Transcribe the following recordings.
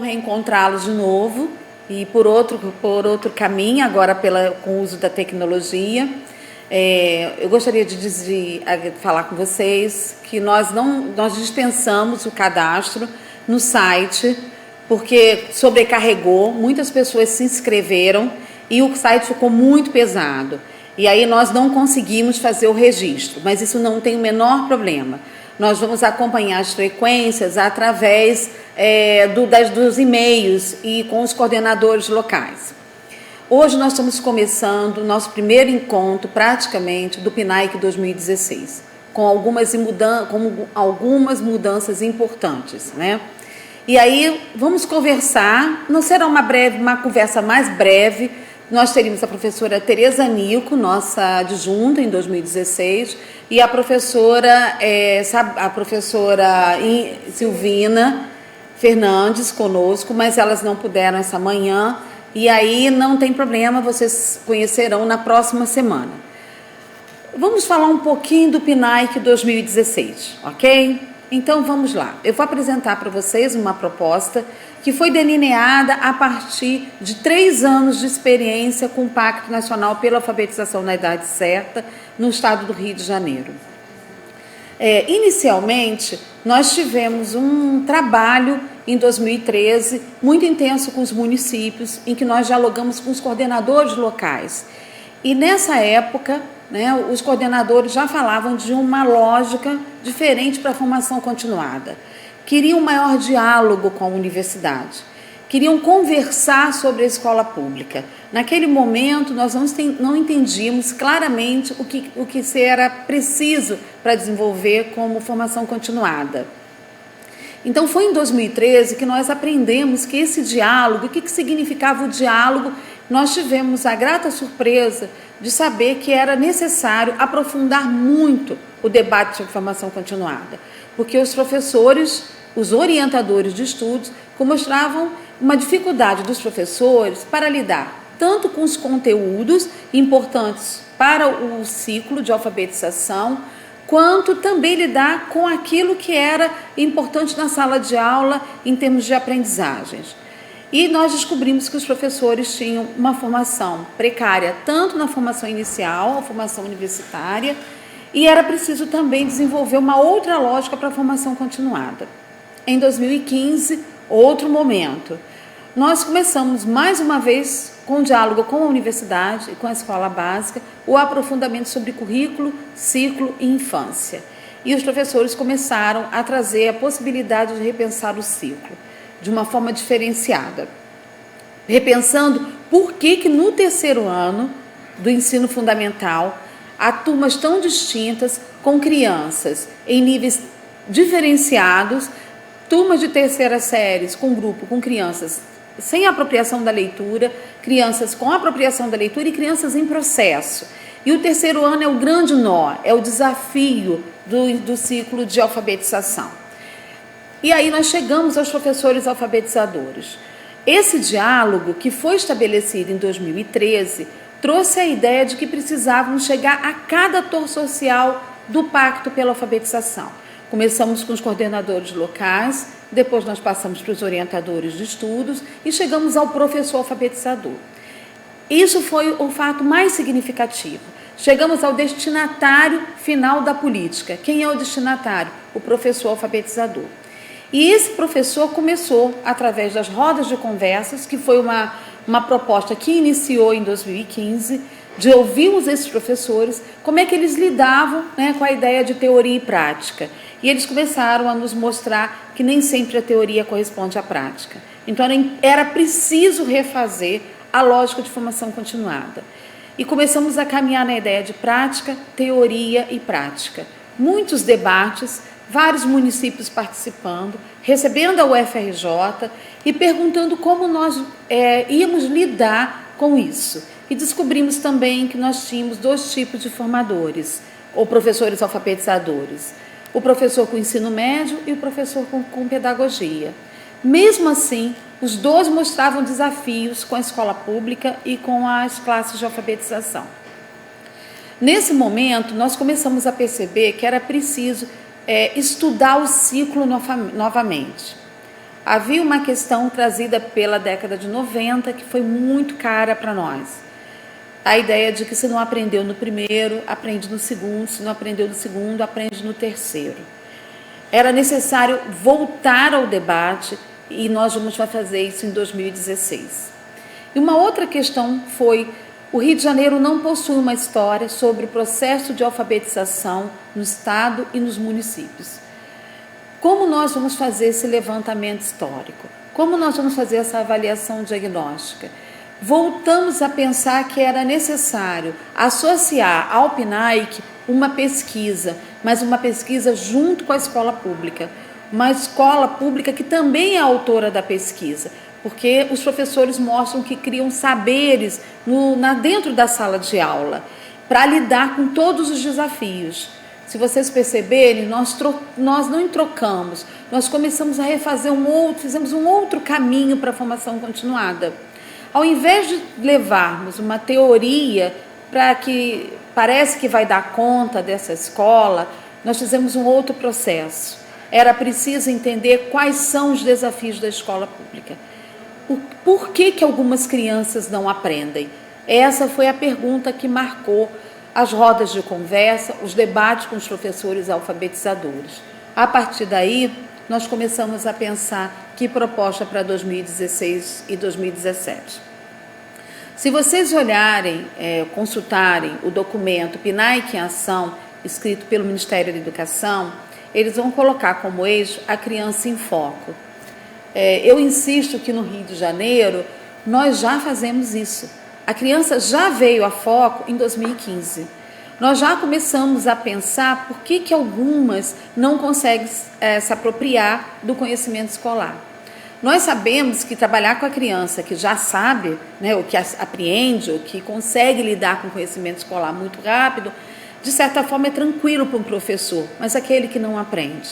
reencontrá-los de novo e por outro caminho, agora com o uso da tecnologia. Eu gostaria de falar com vocês que nós dispensamos o cadastro no site, porque sobrecarregou, muitas pessoas se inscreveram e o site ficou muito pesado. E aí nós não conseguimos fazer o registro, mas isso não tem o menor problema. Nós vamos acompanhar as frequências através dos e-mails e com os coordenadores locais. Hoje nós estamos começando o nosso primeiro encontro, praticamente, do PNAEC 2016, com algumas mudanças importantes, né? E aí vamos conversar, não será uma conversa mais breve. Nós teríamos a professora Tereza Nico, nossa adjunta em 2016, e a professora Silvina Fernandes conosco, mas elas não puderam essa manhã, e aí não tem problema, vocês conhecerão na próxima semana. Vamos falar um pouquinho do PNAEC 2016, ok? Então vamos lá, eu vou apresentar para vocês uma proposta que foi delineada a partir de 3 anos de experiência com o Pacto Nacional pela Alfabetização na Idade Certa no estado do Rio de Janeiro. Inicialmente, nós tivemos um trabalho em 2013 muito intenso com os municípios, em que nós dialogamos com os coordenadores locais. E nessa época, né, os coordenadores já falavam de uma lógica diferente para a formação continuada. Queriam um maior diálogo com a universidade, queriam conversar sobre a escola pública. Naquele momento, nós não entendíamos claramente o que era preciso para desenvolver como formação continuada. Então, foi em 2013 que nós aprendemos que esse diálogo, o que significava o diálogo. Nós tivemos a grata surpresa de saber que era necessário aprofundar muito o debate sobre formação continuada, porque os professores, os orientadores de estudos, mostravam uma dificuldade dos professores para lidar tanto com os conteúdos importantes para o ciclo de alfabetização, quanto também lidar com aquilo que era importante na sala de aula em termos de aprendizagens. E nós descobrimos que os professores tinham uma formação precária, tanto na formação inicial, a formação universitária, e era preciso também desenvolver uma outra lógica para a formação continuada. Em 2015, outro momento, nós começamos mais uma vez com o diálogo com a universidade e com a escola básica, o aprofundamento sobre currículo, ciclo e infância. E os professores começaram a trazer a possibilidade de repensar o ciclo de uma forma diferenciada, repensando por que no terceiro ano do ensino fundamental há turmas tão distintas, com crianças em níveis diferenciados, turmas de terceira série com crianças sem apropriação da leitura, crianças com apropriação da leitura e crianças em processo. E o terceiro ano é o grande nó, é o desafio do ciclo de alfabetização. E aí nós chegamos aos professores alfabetizadores. Esse diálogo, que foi estabelecido em 2013, trouxe a ideia de que precisávamos chegar a cada ator social do Pacto pela Alfabetização. Começamos com os coordenadores locais, depois nós passamos para os orientadores de estudos e chegamos ao professor alfabetizador. Isso foi o fato mais significativo. Chegamos ao destinatário final da política. Quem é o destinatário? O professor alfabetizador. E esse professor começou, através das rodas de conversas, que foi uma proposta que iniciou em 2015, de ouvirmos esses professores, como é que eles lidavam, né, com a ideia de teoria e prática. E eles começaram a nos mostrar que nem sempre a teoria corresponde à prática. Então, era preciso refazer a lógica de formação continuada. E começamos a caminhar na ideia de prática, teoria e prática. Muitos debates, vários municípios participando, recebendo a UFRJ e perguntando como nós íamos lidar com isso. E descobrimos também que nós tínhamos 2 tipos de formadores, ou professores alfabetizadores. O professor com ensino médio e o professor com pedagogia. Mesmo assim, os 2 mostravam desafios com a escola pública e com as classes de alfabetização. Nesse momento, nós começamos a perceber que era preciso estudar o ciclo novamente. havia uma questão trazida pela década de 90 que foi muito cara para nós. A ideia de que se não aprendeu no primeiro, aprende no segundo, se não aprendeu no segundo, aprende no terceiro. Era necessário voltar ao debate e nós vamos fazer isso em 2016. E uma outra questão foi: o Rio de Janeiro não possui uma história sobre o processo de alfabetização no estado e nos municípios. Como nós vamos fazer esse levantamento histórico? Como nós vamos fazer essa avaliação diagnóstica? Voltamos a pensar que era necessário associar ao PNAEC uma pesquisa, mas uma pesquisa junto com a escola pública. Uma escola pública que também é autora da pesquisa, porque os professores mostram que criam saberes dentro da sala de aula para lidar com todos os desafios. Se vocês perceberem, nós não trocamos, nós começamos a refazer fizemos um outro caminho para a formação continuada. Ao invés de levarmos uma teoria para que parece que vai dar conta dessa escola, nós fizemos um outro processo. Era preciso entender quais são os desafios da escola pública. Por que algumas crianças não aprendem? Essa foi a pergunta que marcou as rodas de conversa, os debates com os professores alfabetizadores. A partir daí, nós começamos a pensar que proposta para 2016 e 2017. Se vocês olharem, consultarem o documento PNAEC em Ação, escrito pelo Ministério da Educação, eles vão colocar como eixo a criança em foco. Eu insisto que no Rio de Janeiro nós já fazemos isso. A criança já veio a foco em 2015. Nós já começamos a pensar por que algumas não conseguem se apropriar do conhecimento escolar. Nós sabemos que trabalhar com a criança que já sabe, né, o que apreende, o que consegue lidar com o conhecimento escolar muito rápido, de certa forma é tranquilo para um professor, mas aquele que não aprende.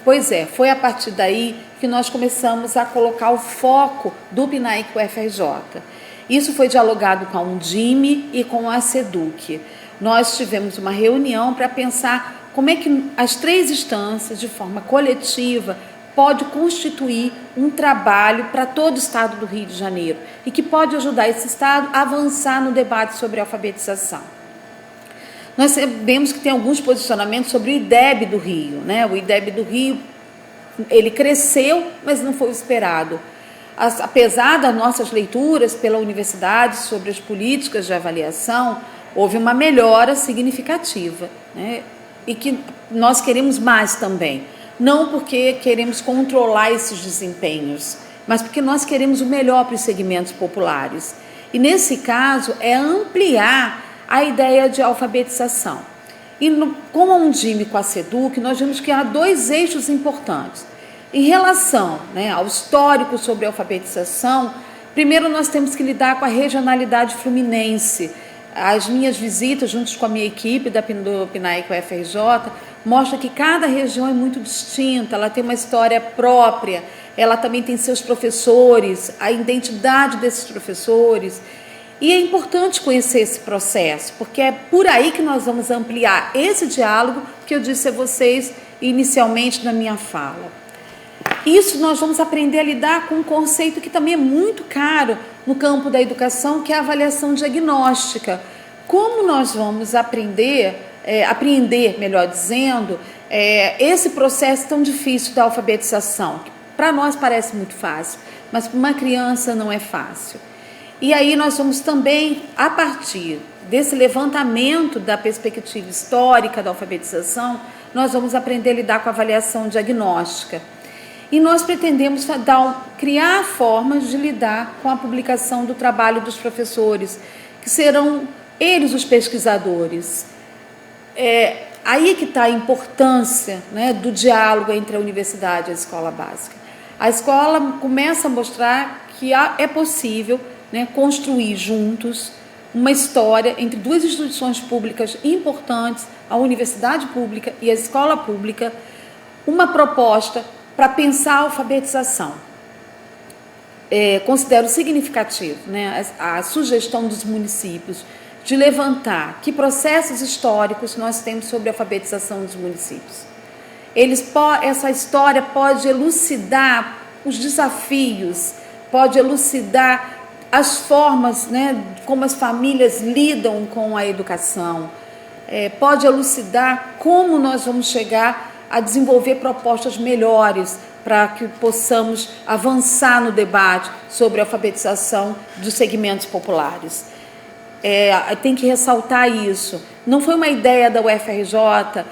Pois é, foi a partir daí que nós começamos a colocar o foco do PNAEC UFRJ. Isso foi dialogado com a Undime e com a SEDUC. Nós tivemos uma reunião para pensar como é que as três instâncias, de forma coletiva, pode constituir um trabalho para todo o estado do Rio de Janeiro e que pode ajudar esse estado a avançar no debate sobre a alfabetização. Nós sabemos que tem alguns posicionamentos sobre o IDEB do Rio, né? O IDEB do Rio, ele cresceu, mas não foi o esperado. Apesar das nossas leituras pela universidade sobre as políticas de avaliação, houve uma melhora significativa, né? E que nós queremos mais também. Não porque queremos controlar esses desempenhos, mas porque nós queremos o melhor para os segmentos populares. E nesse caso é ampliar a ideia de alfabetização. E com a Undime e com a SEDUC, nós vimos que há dois eixos importantes. Em relação, né, ao histórico sobre a alfabetização, primeiro nós temos que lidar com a regionalidade fluminense. As minhas visitas, juntos com a minha equipe do PNAEC UFRJ, mostram que cada região é muito distinta, ela tem uma história própria, ela também tem seus professores, a identidade desses professores. E é importante conhecer esse processo, porque é por aí que nós vamos ampliar esse diálogo que eu disse a vocês inicialmente na minha fala. Isso nós vamos aprender a lidar com um conceito que também é muito caro no campo da educação, que é a avaliação diagnóstica. Como nós vamos apreender, melhor dizendo, esse processo tão difícil da alfabetização, que para nós parece muito fácil, mas para uma criança não é fácil. E aí nós vamos também, a partir desse levantamento da perspectiva histórica da alfabetização, nós vamos aprender a lidar com a avaliação diagnóstica. E nós pretendemos criar formas de lidar com a publicação do trabalho dos professores, que serão eles os pesquisadores. Aí que está a importância, né, do diálogo entre a universidade e a escola básica. A escola começa a mostrar que é possível, né, construir juntos uma história entre duas instituições públicas importantes, a universidade pública e a escola pública, uma proposta para pensar a alfabetização. Considero significativo, né, a sugestão dos municípios de levantar que processos históricos nós temos sobre a alfabetização dos municípios. Essa história pode elucidar os desafios, pode elucidar as formas, né, como as famílias lidam com a educação, pode elucidar como nós vamos chegar a desenvolver propostas melhores para que possamos avançar no debate sobre a alfabetização dos segmentos populares. Tem que ressaltar isso. Não foi uma ideia da UFRJ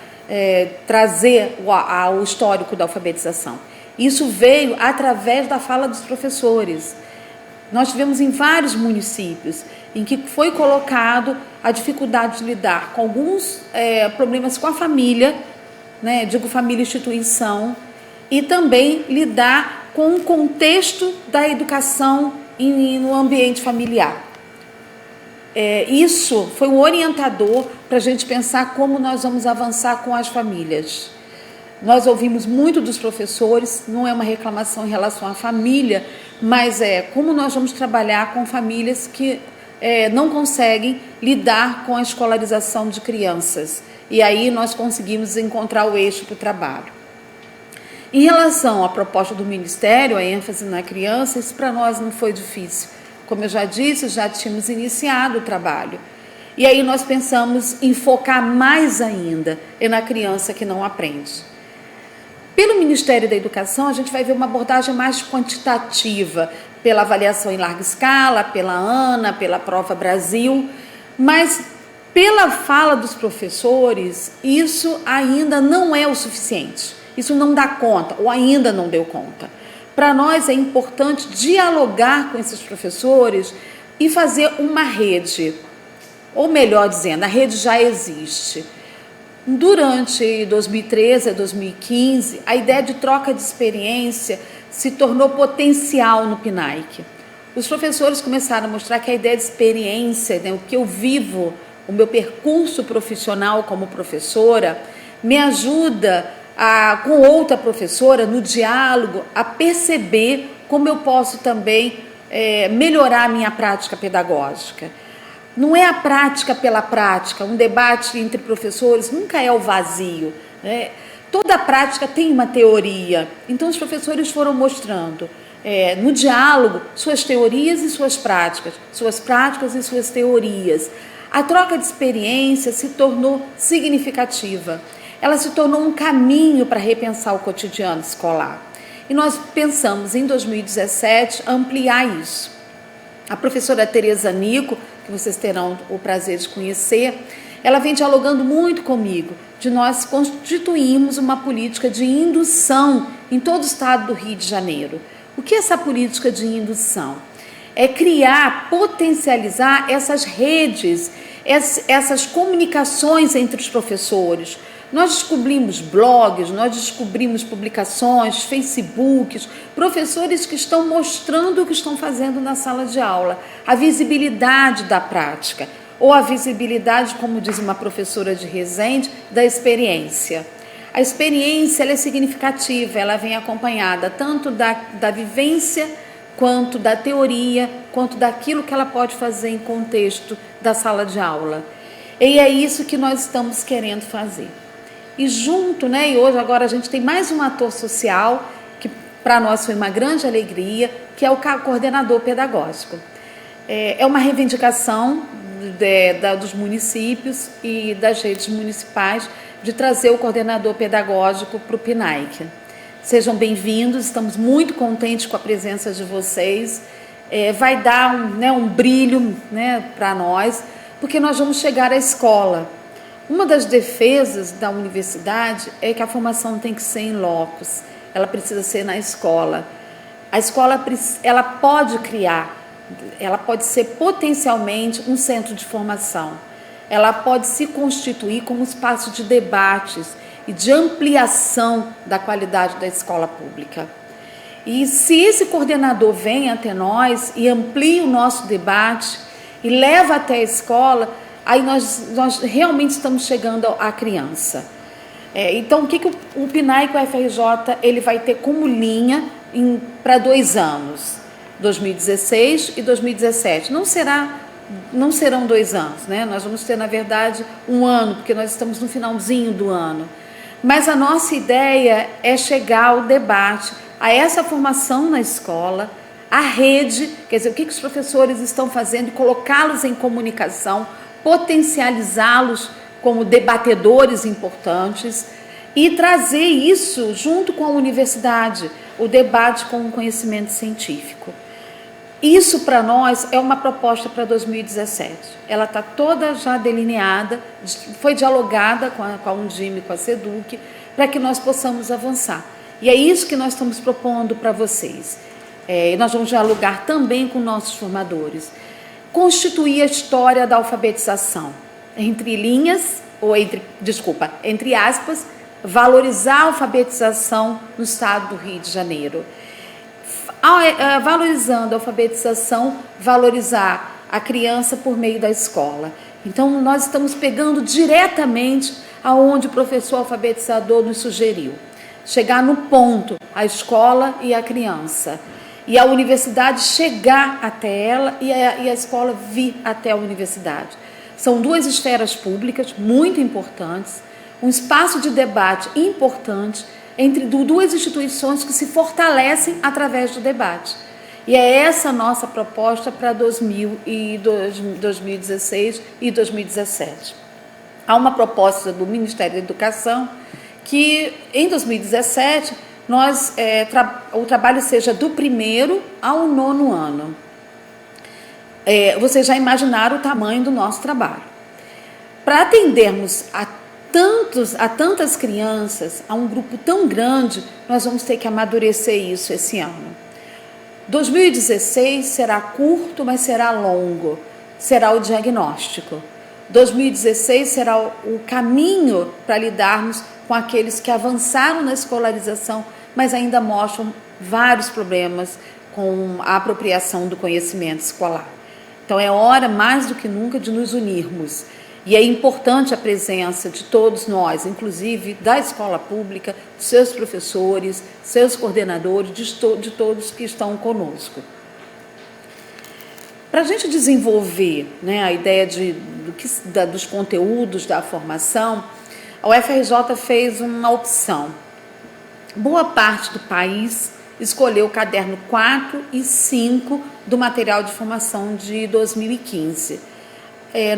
trazer o histórico da alfabetização. Isso veio através da fala dos professores. Nós tivemos em vários municípios em que foi colocado a dificuldade de lidar com alguns problemas com a família, né, digo família e instituição, e também lidar com o contexto da educação no ambiente familiar. Isso foi um orientador para a gente pensar como nós vamos avançar com as famílias. Nós ouvimos muito dos professores, não é uma reclamação em relação à família, mas como nós vamos trabalhar com famílias que não conseguem lidar com a escolarização de crianças. E aí nós conseguimos encontrar o eixo para o trabalho. Em relação à proposta do Ministério, a ênfase na criança, isso para nós não foi difícil. Como eu já disse, já tínhamos iniciado o trabalho. E aí nós pensamos em focar mais ainda na criança que não aprende. Pelo Ministério da Educação, a gente vai ver uma abordagem mais quantitativa, pela avaliação em larga escala, pela ANA, pela Prova Brasil, mas pela fala dos professores, isso ainda não é o suficiente. Isso não dá conta, ou ainda não deu conta. Para nós é importante dialogar com esses professores e fazer uma rede, ou melhor dizendo, a rede já existe. Durante 2013 a 2015, a ideia de troca de experiência se tornou potencial no PNAEC. Os professores começaram a mostrar que a ideia de experiência, né, o que eu vivo, o meu percurso profissional como professora, me ajuda com outra professora, no diálogo, a perceber como eu posso também melhorar a minha prática pedagógica. Não é a prática pela prática, um debate entre professores nunca é o vazio, né? Toda prática tem uma teoria, então os professores foram mostrando no diálogo suas teorias e suas práticas e suas teorias. A troca de experiência se tornou significativa, ela se tornou um caminho para repensar o cotidiano escolar. E nós pensamos em 2017 ampliar isso. A professora Tereza Nico, que vocês terão o prazer de conhecer, ela vem dialogando muito comigo, de nós constituirmos uma política de indução em todo o estado do Rio de Janeiro. O que é essa política de indução? É criar, potencializar essas redes, essas comunicações entre os professores. Nós descobrimos blogs, nós descobrimos publicações, Facebooks, professores que estão mostrando o que estão fazendo na sala de aula, a visibilidade da prática, ou a visibilidade, como diz uma professora de Resende, da experiência. A experiência ela é significativa, ela vem acompanhada tanto da vivência, quanto da teoria, quanto daquilo que ela pode fazer em contexto da sala de aula. E é isso que nós estamos querendo fazer. E junto, né, e hoje agora a gente tem mais um ator social, que para nós foi uma grande alegria, que é o coordenador pedagógico. É uma reivindicação dos municípios e das redes municipais de trazer o coordenador pedagógico para o PNAEC. Sejam bem-vindos, estamos muito contentes com a presença de vocês. Vai dar um brilho, né, para nós, porque nós vamos chegar à escola. Uma das defesas da universidade é que a formação tem que ser em locus, ela precisa ser na escola. A escola ela pode criar, ela pode ser potencialmente um centro de formação, ela pode se constituir como um espaço de debates e de ampliação da qualidade da escola pública. E se esse coordenador vem até nós e amplia o nosso debate e leva até a escola, aí nós realmente estamos chegando à criança. Então, o que o PNAEC e o UFRJ ele vai ter como linha para 2 anos, 2016 e 2017? Não serão 2 anos, né? Nós vamos ter, na verdade, 1 ano, porque nós estamos no finalzinho do ano. Mas a nossa ideia é chegar ao debate a essa formação na escola, a rede, quer dizer, o que os professores estão fazendo e colocá-los em comunicação, potencializá-los como debatedores importantes e trazer isso junto com a universidade, o debate com o conhecimento científico. Isso para nós é uma proposta para 2017. Ela está toda já delineada, foi dialogada com a Undime, com a SEDUC, para que nós possamos avançar. E é isso que nós estamos propondo para vocês. Nós vamos dialogar também com nossos formadores. Constituir a história da alfabetização, entre aspas, valorizar a alfabetização no estado do Rio de Janeiro. Valorizando a alfabetização, valorizar a criança por meio da escola. Então, nós estamos pegando diretamente aonde o professor alfabetizador nos sugeriu. Chegar no ponto, a escola e a criança. E a universidade chegar até ela e a escola vir até a universidade. São duas esferas públicas muito importantes, um espaço de debate importante entre duas instituições que se fortalecem através do debate. E é essa a nossa proposta para 2016 e 2017. Há uma proposta do Ministério da Educação que, em 2017, o trabalho seja do 1º ao 9º ano. Vocês já imaginaram o tamanho do nosso trabalho. Para atendermos a tantas crianças, a um grupo tão grande, nós vamos ter que amadurecer isso esse ano. 2016 será curto, mas será longo. Será o diagnóstico. 2016 será o caminho para lidarmos com aqueles que avançaram na escolarização, mas ainda mostram vários problemas com a apropriação do conhecimento escolar. Então é hora, mais do que nunca, de nos unirmos. E é importante a presença de todos nós, inclusive da escola pública, seus professores, seus coordenadores, de todos que estão conosco. Para a gente desenvolver, a ideia dos conteúdos da formação, a UFRJ fez uma opção. Boa parte do país escolheu o caderno 4 e 5 do material de formação de 2015.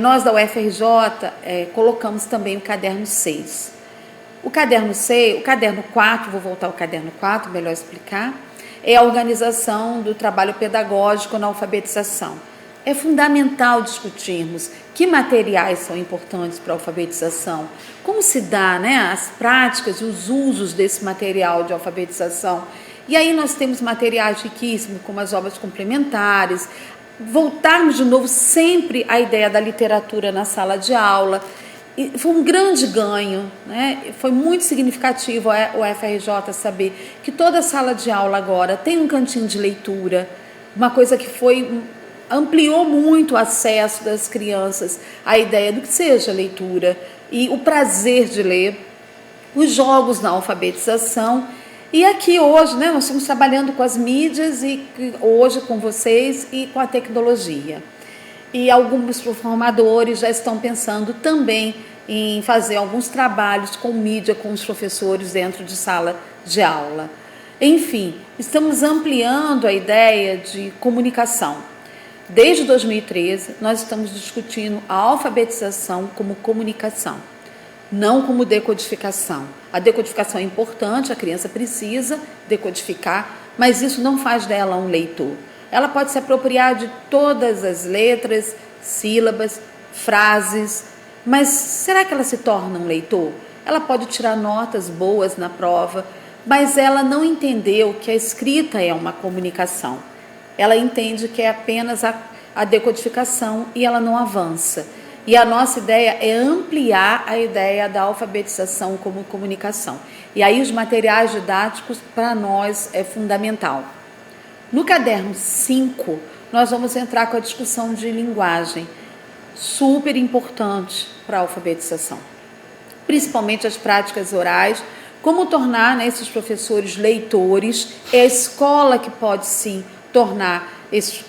Nós da UFRJ colocamos também o caderno 6. O caderno 4, vou voltar ao caderno 4, melhor explicar, é a organização do trabalho pedagógico na alfabetização. É fundamental discutirmos que materiais são importantes para a alfabetização, como se dá as práticas e os usos desse material de alfabetização. E aí nós temos materiais riquíssimos, como as obras complementares, voltarmos de novo sempre à ideia da literatura na sala de aula. E foi um grande ganho, foi muito significativo o UFRJ saber que toda sala de aula agora tem um cantinho de leitura, uma coisa que ampliou muito o acesso das crianças à ideia do que seja leitura e o prazer de ler, os jogos na alfabetização. E aqui hoje, nós estamos trabalhando com as mídias e hoje com vocês e com a tecnologia. E alguns formadores já estão pensando também em fazer alguns trabalhos com mídia, com os professores dentro de sala de aula. Enfim, estamos ampliando a ideia de comunicação. Desde 2013, nós estamos discutindo a alfabetização como comunicação, não como decodificação. A decodificação é importante, a criança precisa decodificar, mas isso não faz dela um leitor. Ela pode se apropriar de todas as letras, sílabas, frases, mas será que ela se torna um leitor? Ela pode tirar notas boas na prova, mas ela não entendeu que a escrita é uma comunicação. Ela entende que é apenas a decodificação e ela não avança. E a nossa ideia é ampliar a ideia da alfabetização como comunicação. E aí os materiais didáticos para nós é fundamental. No caderno 5, nós vamos entrar com a discussão de linguagem, super importante para a alfabetização. Principalmente as práticas orais, como tornar esses professores leitores. É a escola que pode sim tornar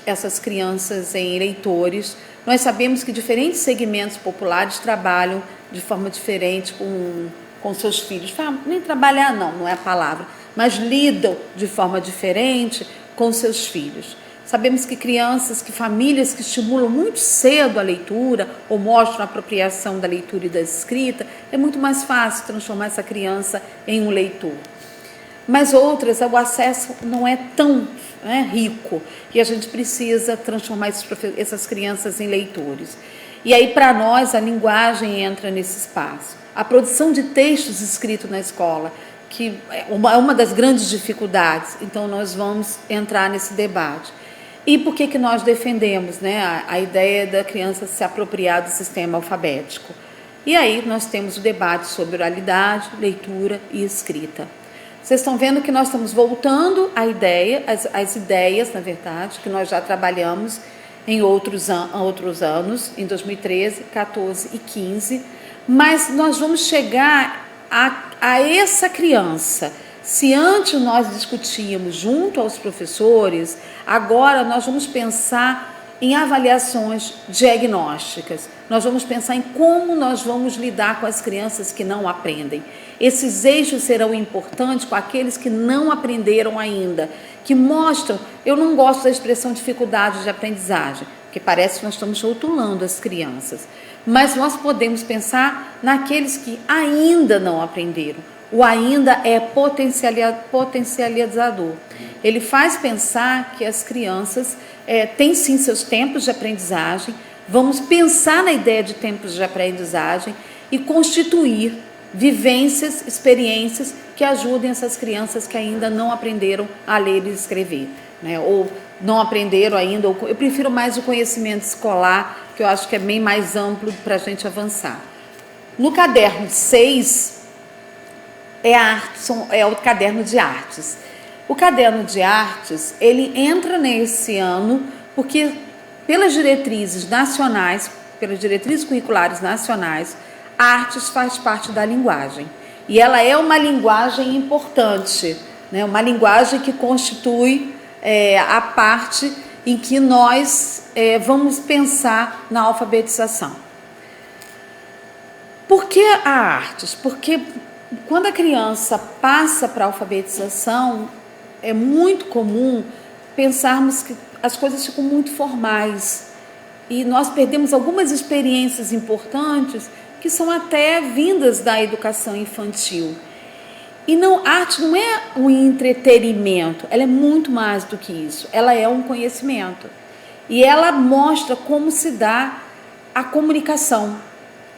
essas crianças em leitores. Nós sabemos que diferentes segmentos populares trabalham de forma diferente com seus filhos. Nem trabalhar não é a palavra, mas lidam de forma diferente com seus filhos. Sabemos que famílias que estimulam muito cedo a leitura ou mostram a apropriação da leitura e da escrita, é muito mais fácil transformar essa criança em um leitor. Mas outras, o acesso não é tão rico e a gente precisa transformar essas crianças em leitores. E aí, para nós, a linguagem entra nesse espaço. A produção de textos escritos na escola, que é uma das grandes dificuldades, então nós vamos entrar nesse debate. E por que nós defendemos a ideia da criança se apropriar do sistema alfabético? E aí nós temos o debate sobre oralidade, leitura e escrita. Vocês estão vendo que nós estamos voltando à ideia, às ideias, na verdade, que nós já trabalhamos em outros anos, em 2013, 14 e 15, mas nós vamos chegar a essa criança. Se antes nós discutíamos junto aos professores, agora nós vamos pensar em avaliações diagnósticas. Nós vamos pensar em como nós vamos lidar com as crianças que não aprendem. Esses eixos serão importantes com aqueles que não aprenderam ainda, que mostram, eu não gosto da expressão dificuldade de aprendizagem, porque parece que nós estamos rotulando as crianças, mas nós podemos pensar naqueles que ainda não aprenderam. O ainda é potencializador. Ele faz pensar que as crianças têm sim seus tempos de aprendizagem, vamos pensar na ideia de tempos de aprendizagem e constituir vivências, experiências que ajudem essas crianças que ainda não aprenderam a ler e escrever, ou não aprenderam ainda, eu prefiro mais o conhecimento escolar, que eu acho que é bem mais amplo para a gente avançar. No caderno 6, é o caderno de artes. O caderno de artes, ele entra nesse ano porque pelas diretrizes nacionais, pelas diretrizes curriculares nacionais, artes faz parte da linguagem. E ela é uma linguagem importante, uma linguagem que constitui a parte em que nós vamos pensar na alfabetização. Por que a artes? Porque quando a criança passa para a alfabetização, é muito comum pensarmos que as coisas ficam muito formais e nós perdemos algumas experiências importantes que são até vindas da educação infantil. E arte não é um entretenimento, ela é muito mais do que isso, ela é um conhecimento. E ela mostra como se dá a comunicação.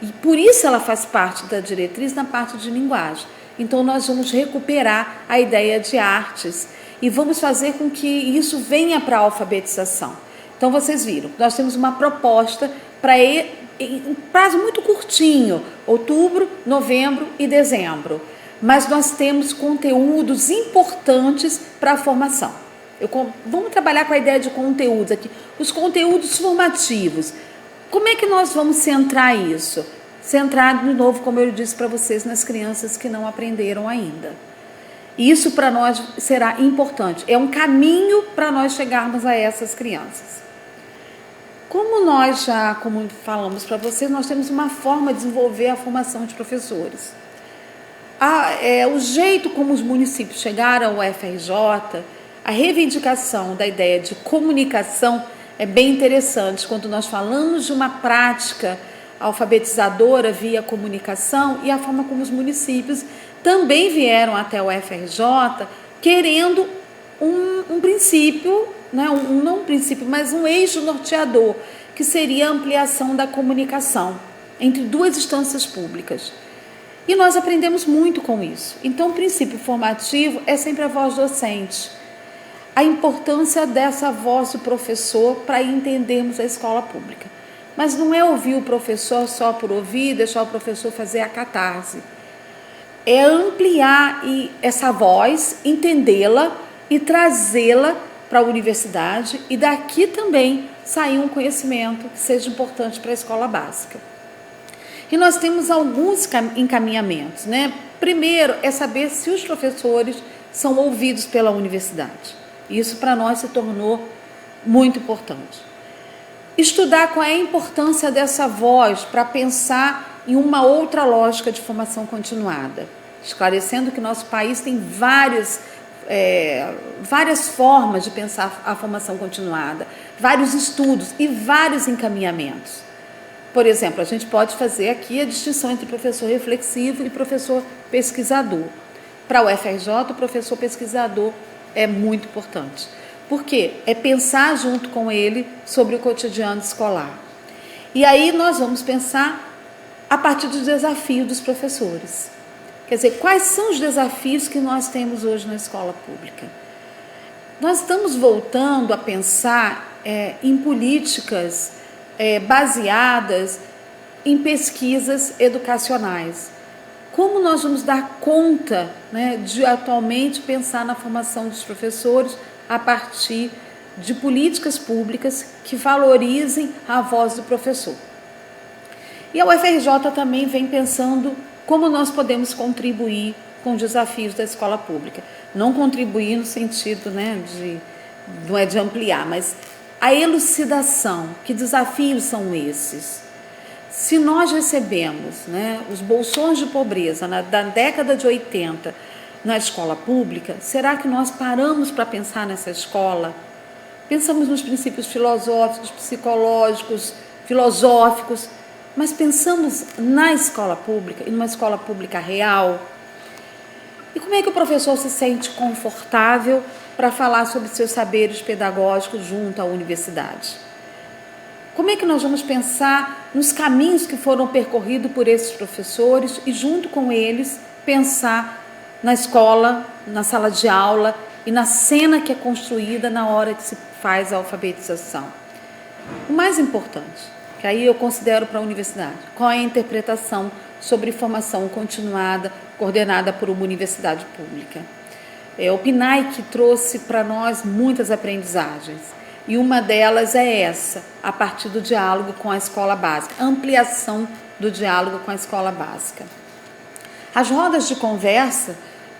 E por isso ela faz parte da diretriz na parte de linguagem. Então nós vamos recuperar a ideia de artes e vamos fazer com que isso venha para a alfabetização. Então vocês viram, nós temos uma proposta para em prazo muito curtinho, outubro, novembro e dezembro. Mas nós temos conteúdos importantes para a formação. Vamos trabalhar com a ideia de conteúdos aqui, os conteúdos formativos. Como é que nós vamos centrar isso? Centrar, de novo, como eu disse para vocês, nas crianças que não aprenderam ainda. Isso para nós será importante. É um caminho para nós chegarmos a essas crianças. Como falamos para vocês, nós temos uma forma de desenvolver a formação de professores. O jeito como os municípios chegaram ao FRJ, a reivindicação da ideia de comunicação é bem interessante quando nós falamos de uma prática alfabetizadora via comunicação e a forma como os municípios também vieram até o FRJ querendo um princípio, não um princípio, mas um eixo norteador, que seria a ampliação da comunicação entre duas instâncias públicas. E nós aprendemos muito com isso. Então, o princípio formativo é sempre a voz docente. A importância dessa voz do professor para entendermos a escola pública. Mas não é ouvir o professor só por ouvir, deixar o professor fazer a catarse. É ampliar essa voz, entendê-la e trazê-la para a universidade e daqui também sair um conhecimento que seja importante para a escola básica. E nós temos alguns encaminhamentos, Primeiro é saber se os professores são ouvidos pela universidade. Isso para nós se tornou muito importante. Estudar qual é a importância dessa voz para pensar em uma outra lógica de formação continuada, esclarecendo que nosso país tem várias formas de pensar a formação continuada, vários estudos e vários encaminhamentos. Por exemplo, a gente pode fazer aqui a distinção entre professor reflexivo e professor pesquisador. Para o UFRJ, o professor pesquisador é muito importante. Por quê? É pensar junto com ele sobre o cotidiano escolar. E aí nós vamos pensar a partir dos desafios dos professores. Quer dizer, quais são os desafios que nós temos hoje na escola pública? Nós estamos voltando a pensar em políticas baseadas em pesquisas educacionais. Como nós vamos dar conta, né, de atualmente pensar na formação dos professores a partir de políticas públicas que valorizem a voz do professor? E a UFRJ também vem pensando como nós podemos contribuir com os desafios da escola pública. Não contribuir no sentido, né, não é de ampliar, mas a elucidação. Que desafios são esses? Se nós recebemos, né, os bolsões de pobreza da década de 80 na escola pública, será que nós paramos para pensar nessa escola? Pensamos nos princípios filosóficos, psicológicos, filosóficos, mas pensamos na escola pública e numa escola pública real? E como é que o professor se sente confortável para falar sobre seus saberes pedagógicos junto à universidade? Como é que nós vamos pensar nos caminhos que foram percorridos por esses professores e, junto com eles, pensar na escola, na sala de aula e na cena que é construída na hora que se faz a alfabetização? O mais importante, que aí eu considero para a universidade, qual é a interpretação sobre formação continuada, coordenada por uma universidade pública? O PNAE que trouxe para nós muitas aprendizagens, e uma delas é essa, a partir do diálogo com a escola básica, ampliação do diálogo com a escola básica. As rodas de conversa,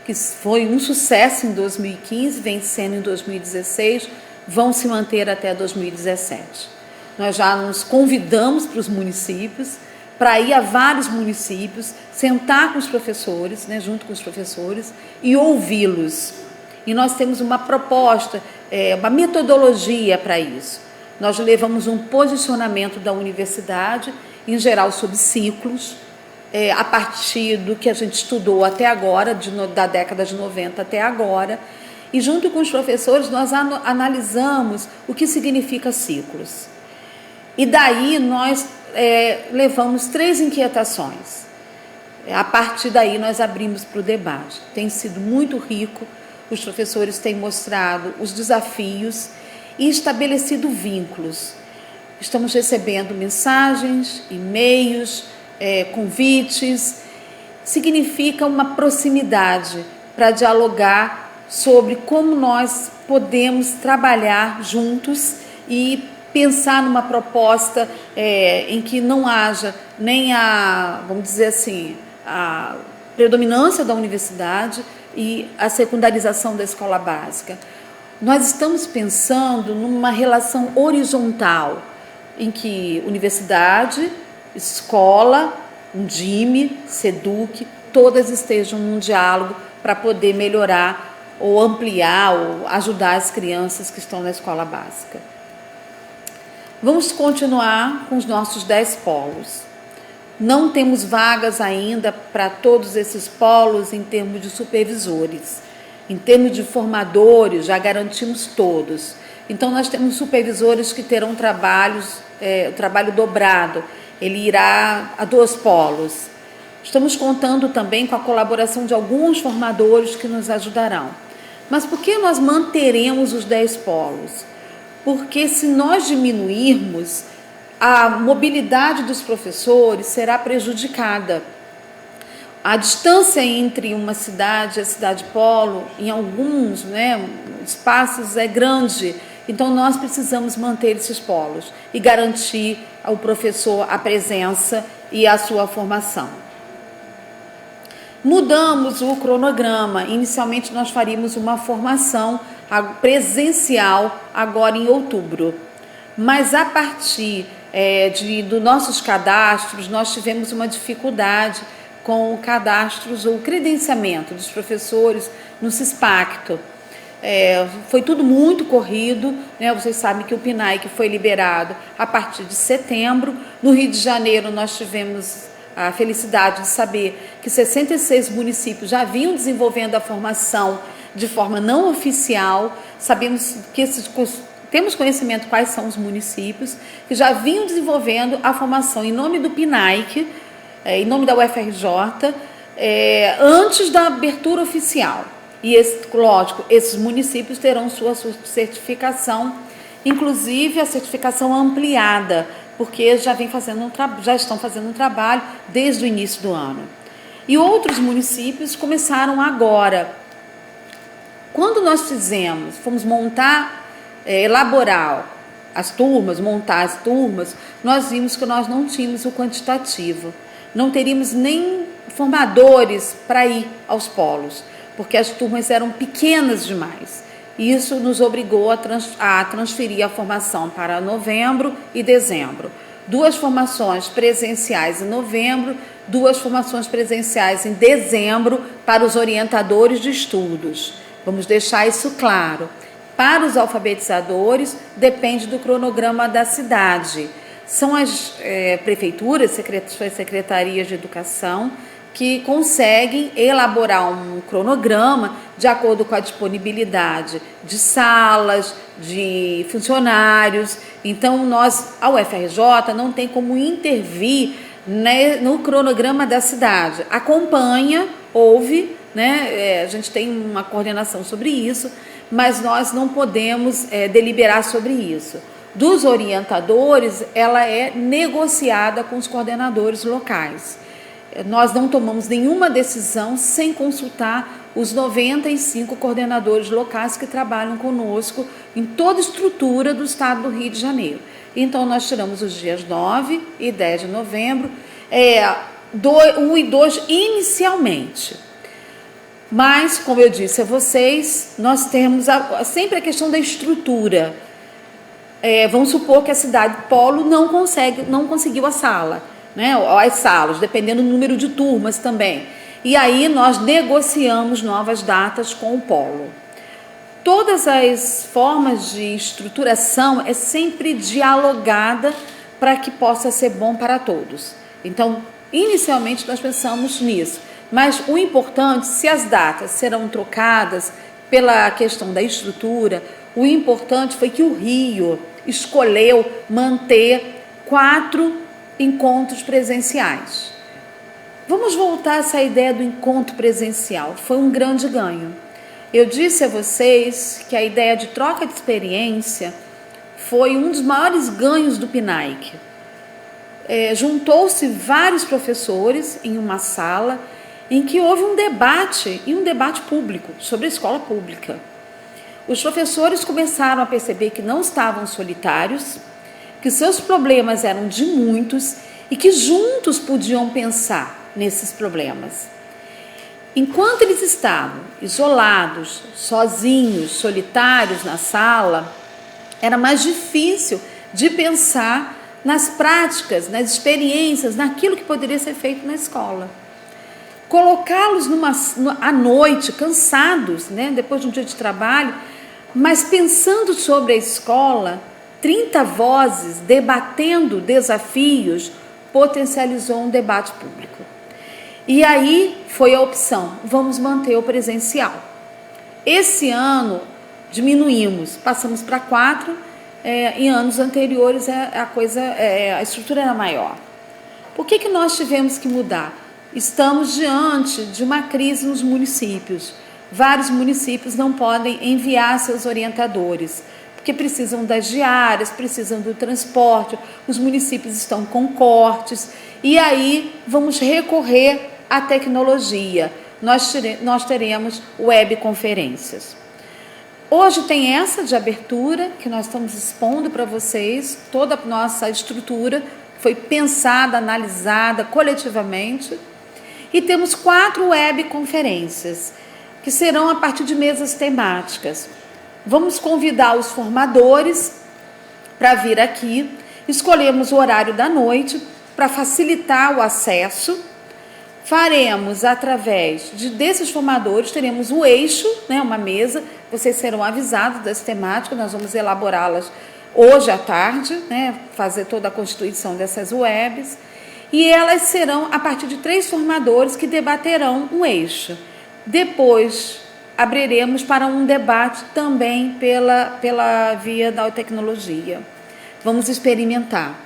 que foi um sucesso em 2015, vem sendo em 2016, vão se manter até 2017. Nós já nos convidamos para os municípios, para ir a vários municípios, sentar com os professores, né, junto com os professores, e ouvi-los. E nós temos uma proposta, uma metodologia para isso. Nós levamos um posicionamento da universidade, em geral sobre ciclos, a partir do que a gente estudou até agora, da década de 90 até agora, e junto com os professores nós analisamos o que significa ciclos. E daí nós levamos 3 inquietações. A partir daí nós abrimos para o debate. Tem sido muito rico, os professores têm mostrado os desafios e estabelecido vínculos. Estamos recebendo mensagens, e-mails, convites. Significa uma proximidade para dialogar sobre como nós podemos trabalhar juntos e pensar numa proposta em que não haja nem vamos dizer assim, a predominância da universidade e a secundarização da escola básica. Nós estamos pensando numa relação horizontal, em que universidade, escola, Undime, Seduc, todas estejam num diálogo para poder melhorar ou ampliar ou ajudar as crianças que estão na escola básica. Vamos continuar com os nossos 10 polos. Não temos vagas ainda para todos esses polos em termos de supervisores. Em termos de formadores, já garantimos todos. Então, nós temos supervisores que terão trabalho dobrado. Ele irá a 2 polos. Estamos contando também com a colaboração de alguns formadores que nos ajudarão. Mas por que nós manteremos os 10 polos? Porque se nós diminuirmos, a mobilidade dos professores será prejudicada. A distância entre uma cidade e a cidade polo, em alguns espaços, é grande. Então, nós precisamos manter esses polos e garantir ao professor a presença e a sua formação. Mudamos o cronograma. Inicialmente, nós faríamos uma formação presencial agora em outubro. Mas, a partir dos nossos cadastros, nós tivemos uma dificuldade com cadastros ou credenciamento dos professores no Cispacto. Foi tudo muito corrido, né? Vocês sabem que o PNAE foi liberado a partir de setembro. No Rio de Janeiro nós tivemos a felicidade de saber que 66 municípios já vinham desenvolvendo a formação de forma não oficial. Sabemos que temos conhecimento quais são os municípios que já vinham desenvolvendo a formação em nome do PNAE, em nome da UFRJ, antes da abertura oficial. E, lógico, esses municípios terão sua certificação, inclusive a certificação ampliada, porque já estão fazendo um trabalho desde o início do ano. E outros municípios começaram agora. Quando nós fomos elaborar montar as turmas, nós vimos que nós não tínhamos o quantitativo. Não teríamos nem formadores para ir aos polos, porque as turmas eram pequenas demais. Isso nos obrigou a transferir a formação para novembro e dezembro. 2 formações presenciais em novembro, 2 formações presenciais em dezembro para os orientadores de estudos. Vamos deixar isso claro. Para os alfabetizadores, depende do cronograma da cidade. São as prefeituras, secretarias de educação, que conseguem elaborar um cronograma de acordo com a disponibilidade de salas, de funcionários. Então, a UFRJ não tem como intervir, né, no cronograma da cidade. Acompanha, ouve, né, a gente tem uma coordenação sobre isso, mas nós não podemos deliberar sobre isso. Dos orientadores, ela é negociada com os coordenadores locais. Nós não tomamos nenhuma decisão sem consultar os 95 coordenadores locais que trabalham conosco em toda a estrutura do estado do Rio de Janeiro. Então, nós tiramos os dias 9 e 10 de novembro, 1 e 2 inicialmente. Mas, como eu disse a vocês, nós temos sempre a questão da estrutura. Vamos supor que a cidade polo não conseguiu a sala, né? As salas, dependendo do número de turmas também. E aí nós negociamos novas datas com o polo. Todas as formas de estruturação é sempre dialogada para que possa ser bom para todos. Então, inicialmente nós pensamos nisso. Mas o importante, se as datas serão trocadas pela questão da estrutura, o importante foi que o Rio escolheu manter 4 encontros presenciais. Vamos voltar a essa ideia do encontro presencial. Foi um grande ganho. Eu disse a vocês que a ideia de troca de experiência foi um dos maiores ganhos do PNAE. Juntou-se vários professores em uma sala em que houve um debate público sobre a escola pública. Os professores começaram a perceber que não estavam solitários, que seus problemas eram de muitos e que juntos podiam pensar nesses problemas. Enquanto eles estavam isolados, sozinhos, solitários na sala, era mais difícil de pensar nas práticas, nas experiências, naquilo que poderia ser feito na escola. Colocá-los à noite, cansados, né, depois de um dia de trabalho, mas pensando sobre a escola, 30 vozes debatendo desafios, potencializou um debate público. E aí foi a opção, vamos manter o presencial. Esse ano diminuímos, passamos para 4, em anos anteriores a estrutura era maior. Por que nós tivemos que mudar? Estamos diante de uma crise nos municípios. Vários municípios não podem enviar seus orientadores, porque precisam das diárias, precisam do transporte, os municípios estão com cortes, e aí vamos recorrer à tecnologia. Nós teremos webconferências. Hoje tem essa de abertura, que nós estamos expondo para vocês, toda a nossa estrutura foi pensada, analisada coletivamente, e temos 4 webconferências, que serão a partir de mesas temáticas. Vamos convidar os formadores para vir aqui Escolhemos o horário da noite para facilitar o acesso. Faremos através desses formadores, teremos o eixo, né, uma mesa, vocês serão avisados das temáticas, nós vamos elaborá-las hoje à tarde, né, fazer toda a constituição dessas webs, e elas serão a partir de 3 formadores que debaterão um eixo. Depois abriremos para um debate também pela via da tecnologia. Vamos experimentar,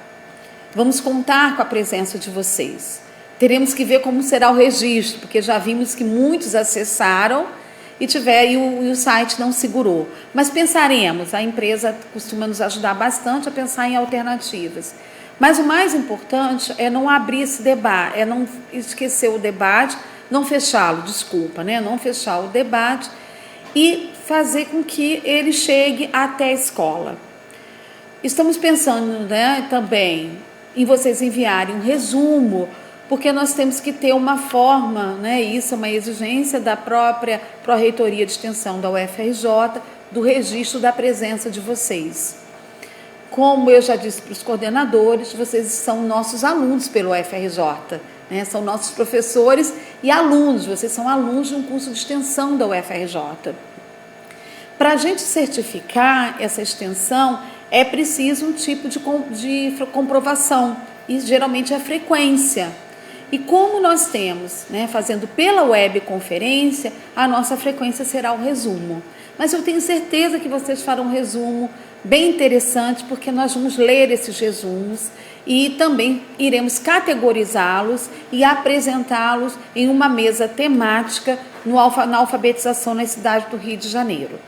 vamos contar com a presença de vocês. Teremos que ver como será o registro, porque já vimos que muitos acessaram e o site não segurou. Mas pensaremos, a empresa costuma nos ajudar bastante a pensar em alternativas. Mas o mais importante é não abrir esse debate, é não esquecer o debate, não fechá-lo, não fechar o debate e fazer com que ele chegue até a escola. Estamos pensando, né, também em vocês enviarem um resumo, porque nós temos que ter uma forma, né, isso é uma exigência da própria Pró-Reitoria de Extensão da UFRJ, do registro da presença de vocês. Como eu já disse para os coordenadores, vocês são nossos alunos pelo UFRJ, né, são nossos professores e alunos, vocês são alunos de um curso de extensão da UFRJ. Para a gente certificar essa extensão, é preciso um tipo de comprovação, e geralmente é a frequência. E como nós temos, né, fazendo pela webconferência, a nossa frequência será o resumo. Mas eu tenho certeza que vocês farão um resumo bem interessante, porque nós vamos ler esses resumos e também iremos categorizá-los e apresentá-los em uma mesa temática na alfabetização na cidade do Rio de Janeiro.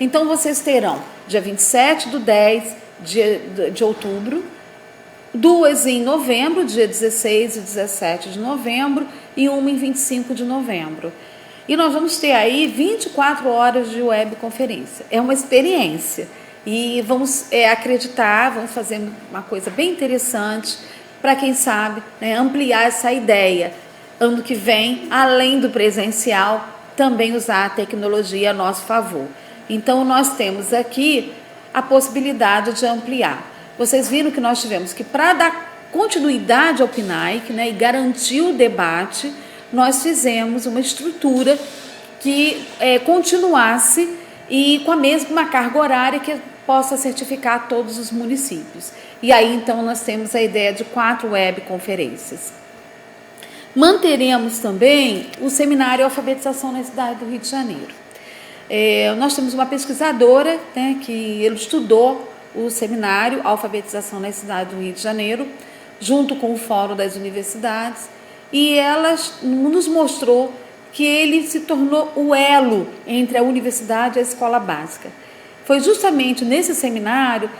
Então, vocês terão, dia 27/10 de outubro, 2 em novembro, dia 16 e 17 de novembro, e uma em 25 de novembro. E nós vamos ter aí 24 horas de webconferência. É uma experiência. E vamos acreditar, vamos fazer uma coisa bem interessante para, quem sabe, né, ampliar essa ideia. Ano que vem, além do presencial, também usar a tecnologia a nosso favor. Então, nós temos aqui a possibilidade de ampliar. Vocês viram que nós tivemos que, para dar continuidade ao PNAE, né, e garantir o debate, nós fizemos uma estrutura que continuasse e com a mesma carga horária que possa certificar todos os municípios. E aí, então, nós temos a ideia de 4 webconferências. Manteremos também o seminário Alfabetização na cidade do Rio de Janeiro. Nós temos uma pesquisadora, né, que ele estudou o seminário Alfabetização na cidade do Rio de Janeiro, junto com o Fórum das Universidades, e ela nos mostrou que ele se tornou o elo entre a universidade e a escola básica. Foi justamente nesse seminário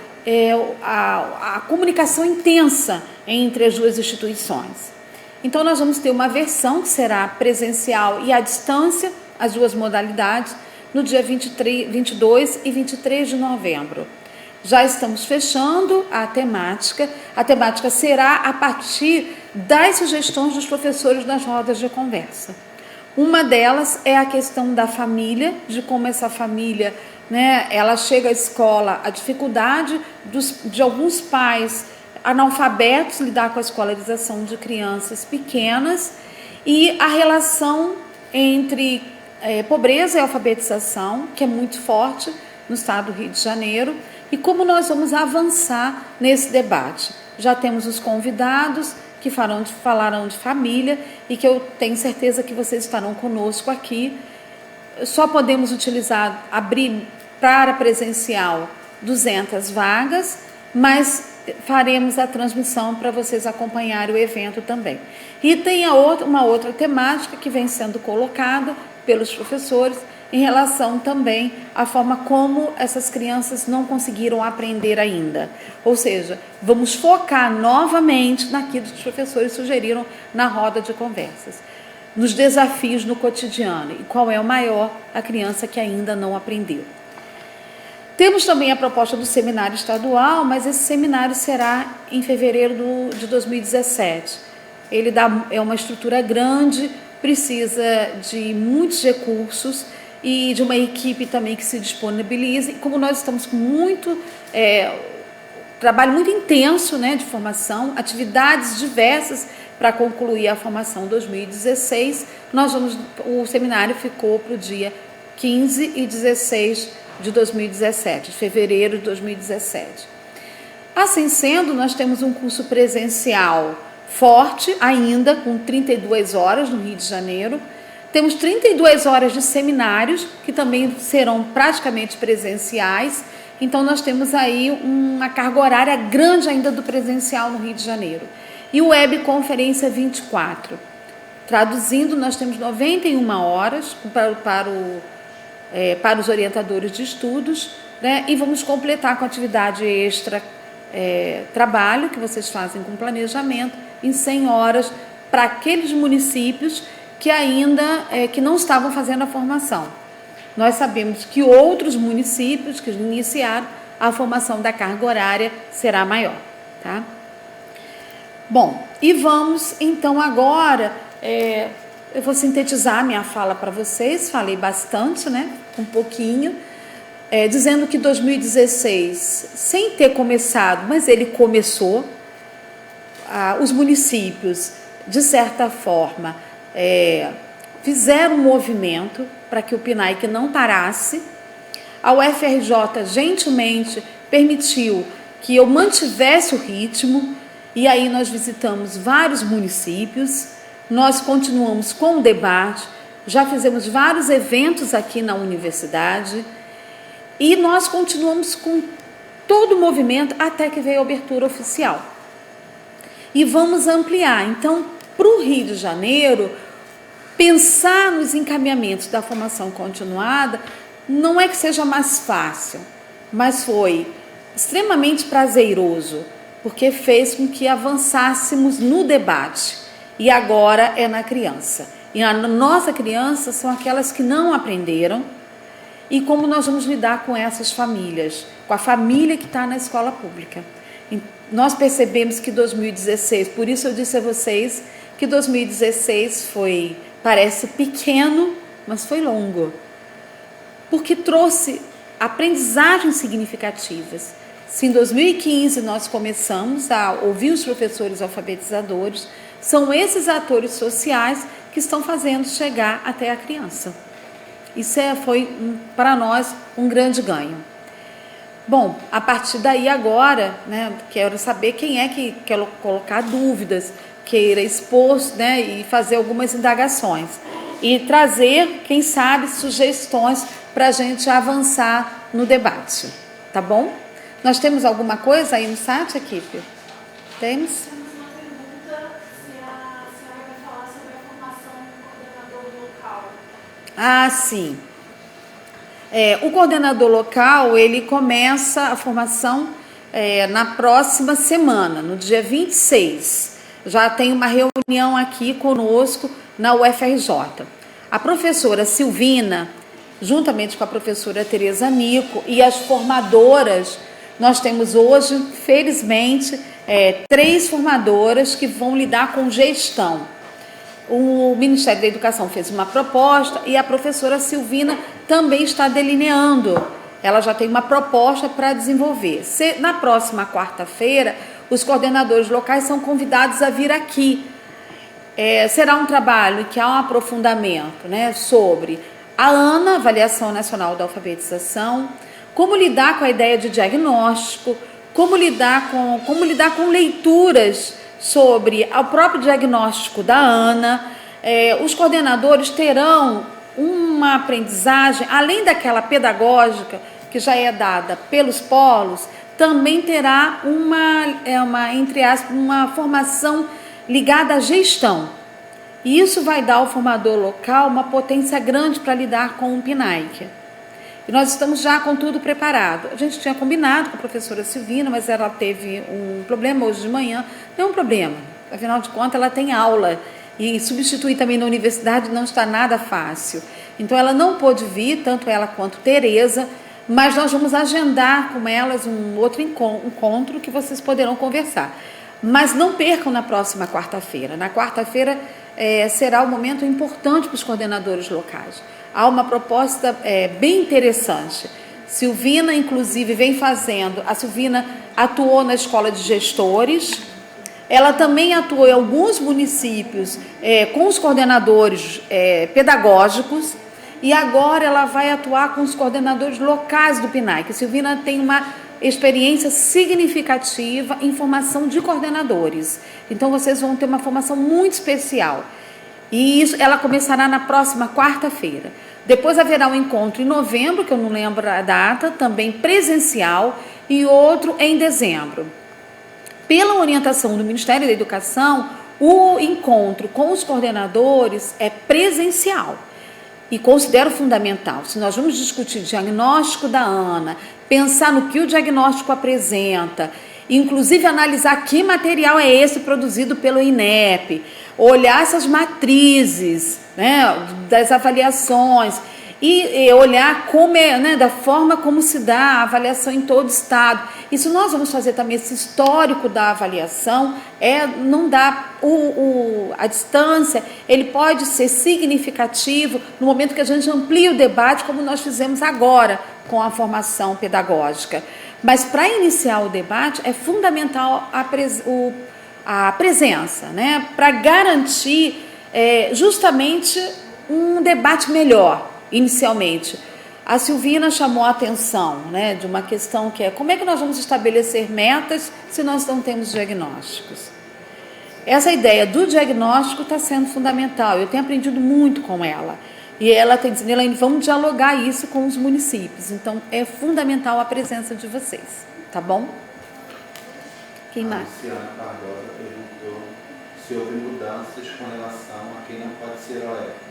a comunicação intensa entre as duas instituições. Então, nós vamos ter uma versão que será presencial e à distância, as duas modalidades, no dia 22 e 23 de novembro. Já estamos fechando a temática. A temática será a partir das sugestões dos professores nas rodas de conversa. Uma delas é a questão da família, de como essa família, né, ela chega à escola, a dificuldade de alguns pais analfabetos lidar com a escolarização de crianças pequenas e a relação entre pobreza e alfabetização, que é muito forte no estado do Rio de Janeiro, e como nós vamos avançar nesse debate. Já temos os convidados que falarão de família e que eu tenho certeza que vocês estarão conosco aqui. Só podemos abrir para presencial 200 vagas, mas faremos a transmissão para vocês acompanharem o evento também. E tem uma outra temática que vem sendo colocada pelos professores em relação também à forma como essas crianças não conseguiram aprender ainda. Ou seja, vamos focar novamente naquilo que os professores sugeriram na roda de conversas, nos desafios no cotidiano e qual é o maior, a criança que ainda não aprendeu. Temos também a proposta do seminário estadual, mas esse seminário será em fevereiro de 2017. Ele é uma estrutura grande, precisa de muitos recursos e de uma equipe também que se disponibilize. Como nós estamos com trabalho muito intenso, né, de formação, atividades diversas para concluir a formação 2016. O seminário ficou para o dia 15 e 16 de 2017, de fevereiro de 2017. Assim sendo, nós temos um curso presencial forte ainda, com 32 horas no Rio de Janeiro. Temos 32 horas de seminários, que também serão praticamente presenciais. Então, nós temos aí uma carga horária grande ainda do presencial no Rio de Janeiro. E o webconferência 24. Traduzindo, nós temos 91 horas para os orientadores de estudos, né? E vamos completar com atividade extra, trabalho que vocês fazem com planejamento, em 100 horas para aqueles municípios que ainda que não estavam fazendo a formação. Nós sabemos que outros municípios que iniciaram, a formação da carga horária será maior, tá? Bom, e vamos então agora, eu vou sintetizar minha fala para vocês, falei bastante, né? Um pouquinho, dizendo que 2016, sem ter começado, mas ele começou, os municípios, de certa forma, fizeram um movimento para que o PNAEC não parasse. A UFRJ gentilmente permitiu que eu mantivesse o ritmo, e aí nós visitamos vários municípios, nós continuamos com o debate, já fizemos vários eventos aqui na universidade, e nós continuamos com todo o movimento até que veio a abertura oficial. E vamos ampliar. Então, para o Rio de Janeiro, pensar nos encaminhamentos da formação continuada não é que seja mais fácil, mas foi extremamente prazeroso, porque fez com que avançássemos no debate. E agora é na criança. E a nossa criança são aquelas que não aprenderam. E como nós vamos lidar com essas famílias, com a família que está na escola pública. E nós percebemos que 2016, por isso eu disse a vocês que 2016 parece pequeno, mas foi longo. Porque trouxe aprendizagens significativas. Se em 2015 nós começamos a ouvir os professores alfabetizadores, são esses atores sociais que estão fazendo chegar até a criança. Isso foi, para nós, um grande ganho. Bom, a partir daí agora, né, quero saber quem é que quer colocar dúvidas, queira expor, né, e fazer algumas indagações. E trazer, quem sabe, sugestões para a gente avançar no debate. Tá bom? Nós temos alguma coisa aí no chat, equipe? Temos? Ah, sim. O coordenador local, ele começa a formação na próxima semana, no dia 26. Já tem uma reunião aqui conosco na UFRJ. A professora Silvina, juntamente com a professora Tereza Nico e as formadoras, nós temos hoje, felizmente, 3 formadoras que vão lidar com gestão. O Ministério da Educação fez uma proposta e a professora Silvina também está delineando. Ela já tem uma proposta para desenvolver. Na próxima quarta-feira, os coordenadores locais são convidados a vir aqui. Será um trabalho que há um aprofundamento, né, sobre a ANA, Avaliação Nacional da Alfabetização, como lidar com a ideia de diagnóstico, como lidar com leituras sobre o próprio diagnóstico da ANA. Os coordenadores terão uma aprendizagem, além daquela pedagógica que já é dada pelos polos, também terá entre aspas, uma formação ligada à gestão. E isso vai dar ao formador local uma potência grande para lidar com o PNAEC. E nós estamos já com tudo preparado. A gente tinha combinado com a professora Silvina, mas ela teve um problema hoje de manhã. Não é um problema, afinal de contas ela tem aula. E substituir também na universidade não está nada fácil. Então ela não pôde vir, tanto ela quanto Tereza, mas nós vamos agendar com elas um outro encontro que vocês poderão conversar. Mas não percam na próxima quarta-feira. Na quarta-feira será um momento importante para os coordenadores locais. Há uma proposta bem interessante Silvina, inclusive, vem fazendo. A Silvina atuou na Escola de Gestores. Ela também atuou em alguns municípios com os coordenadores pedagógicos. E agora ela vai atuar com os coordenadores locais do PNAE. A Silvina tem uma experiência significativa em formação de coordenadores. Então, vocês vão ter uma formação muito especial. E isso, ela começará na próxima quarta-feira. Depois haverá um encontro em novembro, que eu não lembro a data, também presencial, e outro em dezembro. Pela orientação do Ministério da Educação, o encontro com os coordenadores é presencial. E considero fundamental, se nós vamos discutir diagnóstico da ANA, pensar no que o diagnóstico apresenta, inclusive analisar que material é esse produzido pelo INEP, olhar essas matrizes, né, das avaliações e olhar como da forma como se dá a avaliação em todo o estado. E se nós vamos fazer também esse histórico da avaliação, não dá a distância, ele pode ser significativo no momento que a gente amplia o debate, como nós fizemos agora com a formação pedagógica. Mas para iniciar o debate é fundamental a presença, né, para garantir justamente um debate melhor. Inicialmente, a Silvina chamou a atenção, né, de uma questão que é: como é que nós vamos estabelecer metas se nós não temos diagnósticos? Essa ideia do diagnóstico está sendo fundamental, eu tenho aprendido muito com ela. E ela está dizendo: Elaine, vamos dialogar isso com os municípios. Então, é fundamental a presença de vocês, tá bom? Quem mais? A Luciana Cardosa perguntou se houve mudanças com relação a quem não pode ser OE.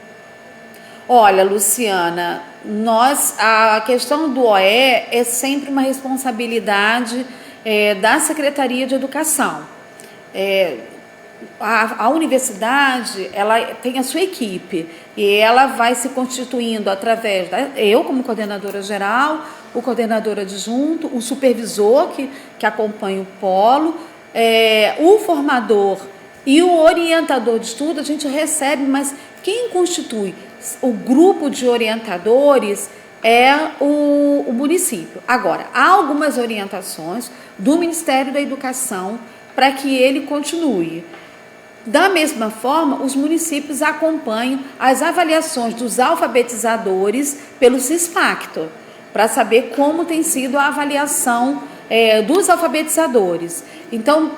Olha, Luciana, a questão do OE é sempre uma responsabilidade da Secretaria de Educação. A universidade, ela tem a sua equipe e ela vai se constituindo através eu como coordenadora geral, o coordenador adjunto, o supervisor que acompanha o polo, o formador e o orientador de estudo. A gente recebe, mas quem constitui o grupo de orientadores é o município. Agora, há algumas orientações do Ministério da Educação para que ele continue. Da mesma forma, os municípios acompanham as avaliações dos alfabetizadores pelo CISPACTO, para saber como tem sido a avaliação dos alfabetizadores. Então,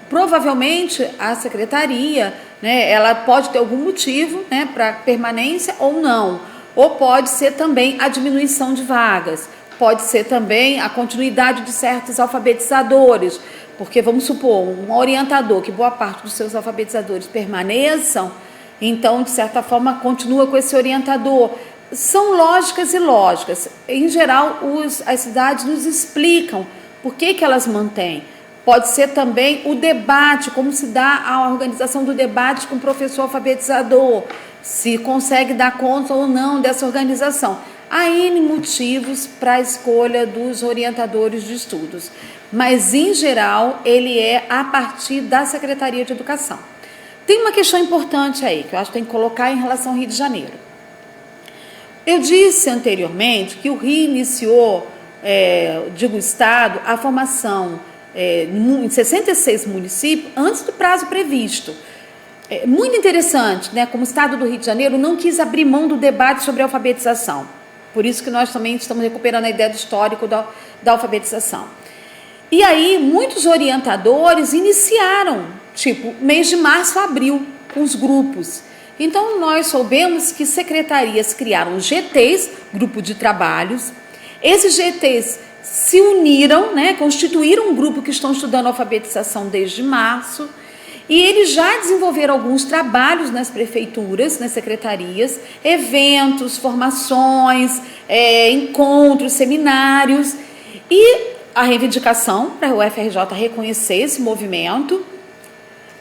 provavelmente, a secretaria, né, ela pode ter algum motivo, né, para permanência ou não. Ou pode ser também a diminuição de vagas. Pode ser também a continuidade de certos alfabetizadores. Porque, vamos supor, um orientador que boa parte dos seus alfabetizadores permaneçam, então, de certa forma, continua com esse orientador. São lógicas e lógicas. Em geral, as cidades nos explicam por que elas mantêm. Pode ser também o debate, como se dá a organização do debate com o professor alfabetizador, se consegue dar conta ou não dessa organização. Há N motivos para a escolha dos orientadores de estudos, mas, em geral, ele é a partir da Secretaria de Educação. Tem uma questão importante aí, que eu acho que tem que colocar em relação ao Rio de Janeiro. Eu disse anteriormente que o Rio iniciou, o Estado, a formação em 66 municípios antes do prazo previsto. Muito interessante, né? Como o Estado do Rio de Janeiro não quis abrir mão do debate sobre a alfabetização. Por isso que nós também estamos recuperando a ideia do histórico da alfabetização. E aí, muitos orientadores iniciaram, mês de março, abril, com os grupos. Então, nós soubemos que secretarias criaram GTs, grupo de trabalhos. Esses GTs se uniram, né, constituíram um grupo que estão estudando alfabetização desde março, e eles já desenvolveram alguns trabalhos nas prefeituras, nas secretarias, eventos, formações, encontros, seminários, e a reivindicação para o UFRJ reconhecer esse movimento.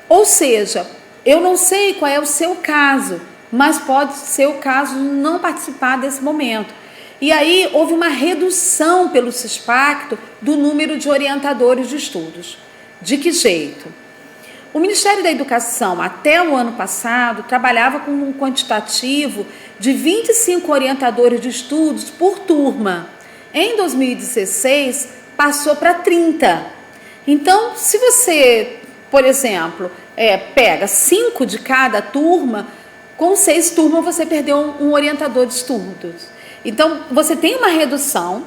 Ou seja, eu não sei qual é o seu caso, mas pode ser o caso de não participar desse momento. E aí houve uma redução pelo CISPACTO do número de orientadores de estudos. De que jeito? O Ministério da Educação, até o ano passado, trabalhava com um quantitativo de 25 orientadores de estudos por turma. Em 2016, passou para 30. Então, se você, por exemplo, pega 5 de cada turma, com 6 turmas você perdeu um orientador de estudos. Então, você tem uma redução,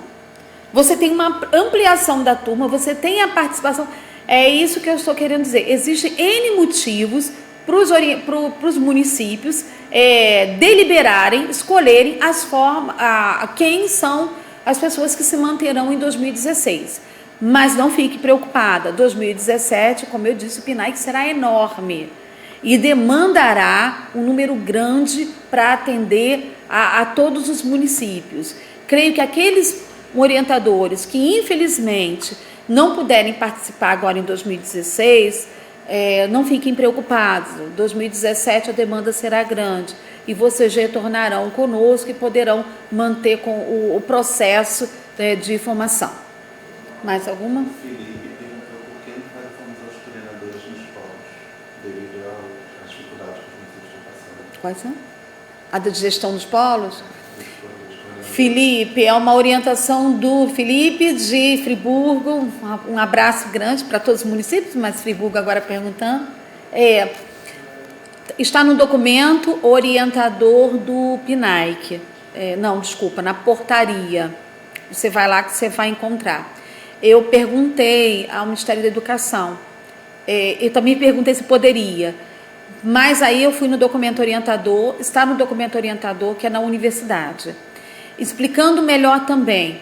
você tem uma ampliação da turma, você tem a participação. É isso que eu estou querendo dizer. Existem N motivos para os municípios deliberarem, escolherem quem são as pessoas que se manterão em 2016. Mas não fique preocupada, 2017, como eu disse, o PNAE será enorme e demandará um número grande para atender a todos os municípios. Creio que aqueles orientadores que infelizmente não puderem participar agora em 2016, não fiquem preocupados, 2017 a demanda será grande e vocês retornarão conosco e poderão manter com o processo de formação. Mais alguma? Felipe perguntou por que não faz a formação dos coordenadores nos polos, devido às dificuldades que os municípios estão passando. Quais são? A da gestão dos polos? Felipe, é uma orientação do Felipe de Friburgo. Um abraço grande para todos os municípios, mas Friburgo agora perguntando. Está no documento orientador do PNAE. Não, desculpa, na portaria. Você vai lá que você vai encontrar. Eu perguntei ao Ministério da Educação, eu também perguntei se poderia, mas aí eu fui no documento orientador, está no documento orientador que é na universidade, explicando melhor também.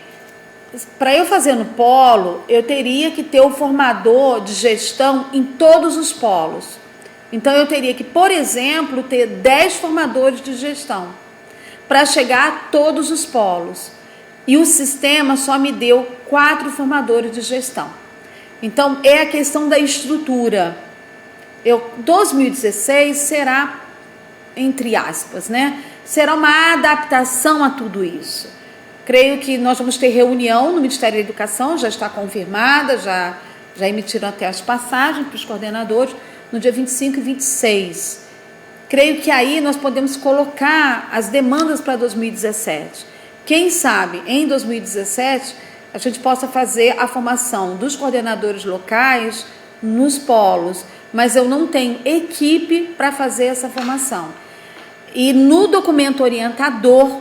Para eu fazer no polo, eu teria que ter o formador de gestão em todos os polos. Então eu teria que, por exemplo, ter 10 formadores de gestão para chegar a todos os polos. E o sistema só me deu 4 formadores de gestão. Então, é a questão da estrutura. 2016 será, entre aspas, será uma adaptação a tudo isso. Creio que nós vamos ter reunião no Ministério da Educação, já está confirmada, já emitiram até as passagens para os coordenadores, no dia 25 e 26. Creio que aí nós podemos colocar as demandas para 2017. Quem sabe, em 2017, a gente possa fazer a formação dos coordenadores locais nos polos, mas eu não tenho equipe para fazer essa formação. E no documento orientador,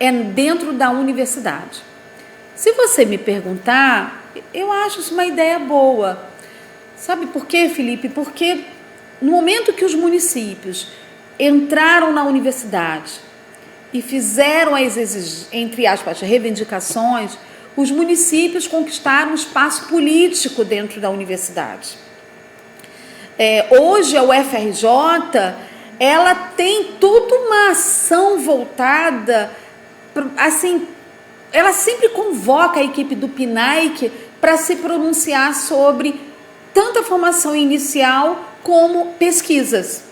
é dentro da universidade. Se você me perguntar, eu acho isso uma ideia boa. Sabe por quê, Felipe? Porque no momento que os municípios entraram na universidade, e fizeram as, entre aspas, reivindicações, os municípios conquistaram um espaço político dentro da universidade. Hoje a UFRJ, ela tem toda uma ação voltada, assim, ela sempre convoca a equipe do PNAE para se pronunciar sobre tanto a formação inicial como pesquisas.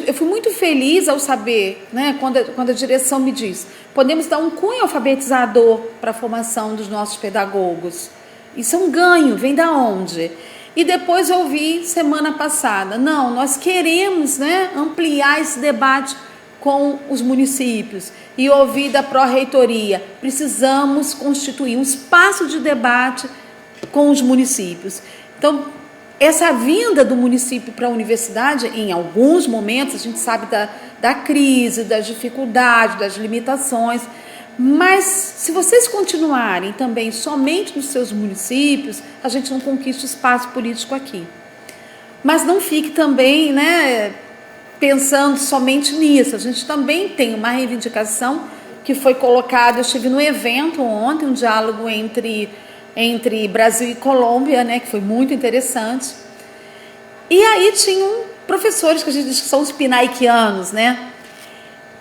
Eu fui muito feliz ao saber, quando a direção me diz, podemos dar um cunho alfabetizador para a formação dos nossos pedagogos. Isso é um ganho, vem da onde? E depois eu ouvi semana passada, não, nós queremos ampliar esse debate com os municípios. E ouvi da pró-reitoria, precisamos constituir um espaço de debate com os municípios. Então, essa vinda do município para a universidade, em alguns momentos, a gente sabe da crise, das dificuldades, das limitações, mas se vocês continuarem também somente nos seus municípios, a gente não conquista espaço político aqui. Mas não fique também, pensando somente nisso. A gente também tem uma reivindicação que foi colocada, eu estive no evento ontem, um diálogo entre Brasil e Colômbia, que foi muito interessante. E aí tinham professores que a gente diz que são os pinaiquianos,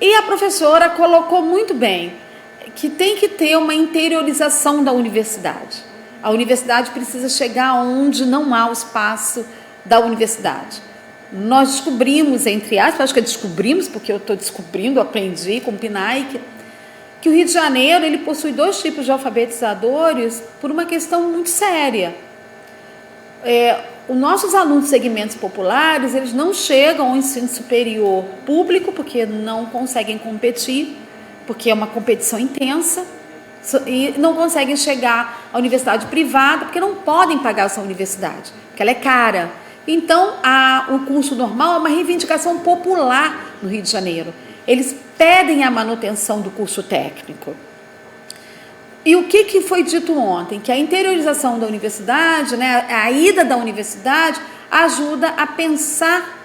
E a professora colocou muito bem que tem que ter uma interiorização da universidade. A universidade precisa chegar onde não há o espaço da universidade. Nós descobrimos, entre aspas, acho que descobrimos, porque eu estou descobrindo, aprendi com o PNAE, que o Rio de Janeiro ele possui 2 tipos de alfabetizadores por uma questão muito séria. Os nossos alunos de segmentos populares, eles não chegam ao ensino superior público, porque não conseguem competir, porque é uma competição intensa, e não conseguem chegar à universidade privada porque não podem pagar essa universidade, porque ela é cara. Então, o curso normal é uma reivindicação popular no Rio de Janeiro. Eles pedem a manutenção do curso técnico. E o que foi dito ontem? Que a interiorização da universidade, né, a ida da universidade, ajuda a pensar,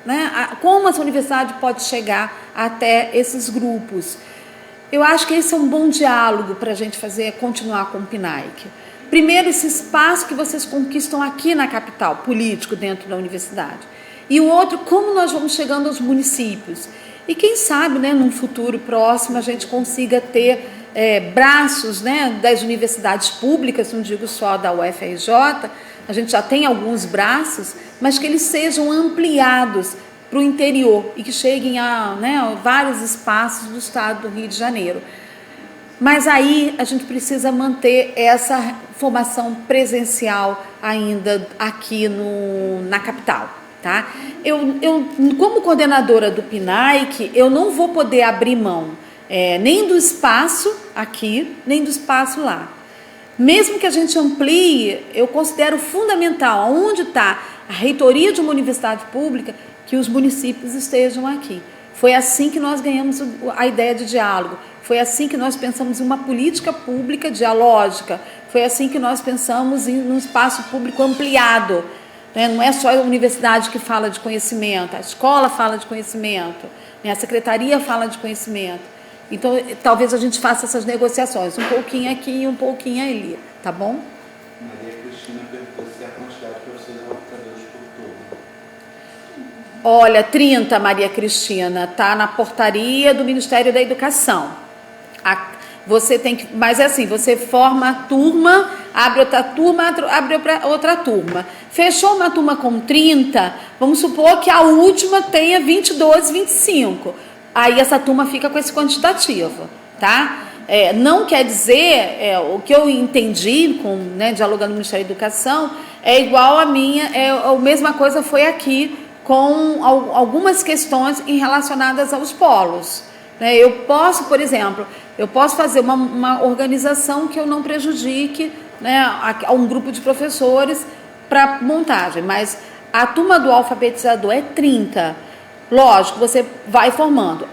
né, como essa universidade pode chegar até esses grupos. Eu acho que esse é um bom diálogo para a gente continuar com o PNAEC. Primeiro, esse espaço que vocês conquistam aqui na capital, político, dentro da universidade. E o outro, como nós vamos chegando aos municípios. E quem sabe, né, num futuro próximo, a gente consiga ter braços, né, das universidades públicas, não digo só da UFRJ, a gente já tem alguns braços, mas que eles sejam ampliados para o interior e que cheguem a vários espaços do estado do Rio de Janeiro. Mas aí a gente precisa manter essa formação presencial ainda aqui na capital. Tá? Eu, como coordenadora do PNAEC, eu não vou poder abrir mão nem do espaço aqui, nem do espaço lá. Mesmo que a gente amplie, eu considero fundamental, onde está a reitoria de uma universidade pública, que os municípios estejam aqui. Foi assim que nós ganhamos a ideia de diálogo, foi assim que nós pensamos em uma política pública dialógica, foi assim que nós pensamos em um espaço público ampliado. Não é só a universidade que fala de conhecimento, a escola fala de conhecimento, a secretaria fala de conhecimento. Então, talvez a gente faça essas negociações, um pouquinho aqui e um pouquinho ali, tá bom? Maria Cristina perguntou se a quantidade de professores orientadores por turno. Olha, 30, Maria Cristina, tá na portaria do Ministério da Educação. Você tem que, mas é assim, você forma a turma, abre outra turma, abre outra turma. Fechou uma turma com 30, vamos supor que a última tenha 22, 25. Aí essa turma fica com esse quantitativo, tá? Não quer dizer, o que eu entendi, dialogando no Ministério da Educação, é igual a minha, a mesma coisa foi aqui, com algumas questões relacionadas aos polos. Eu posso, por exemplo, fazer uma organização que eu não prejudique a um grupo de professores para montagem, mas a turma do alfabetizador é 30. Lógico, você vai formando.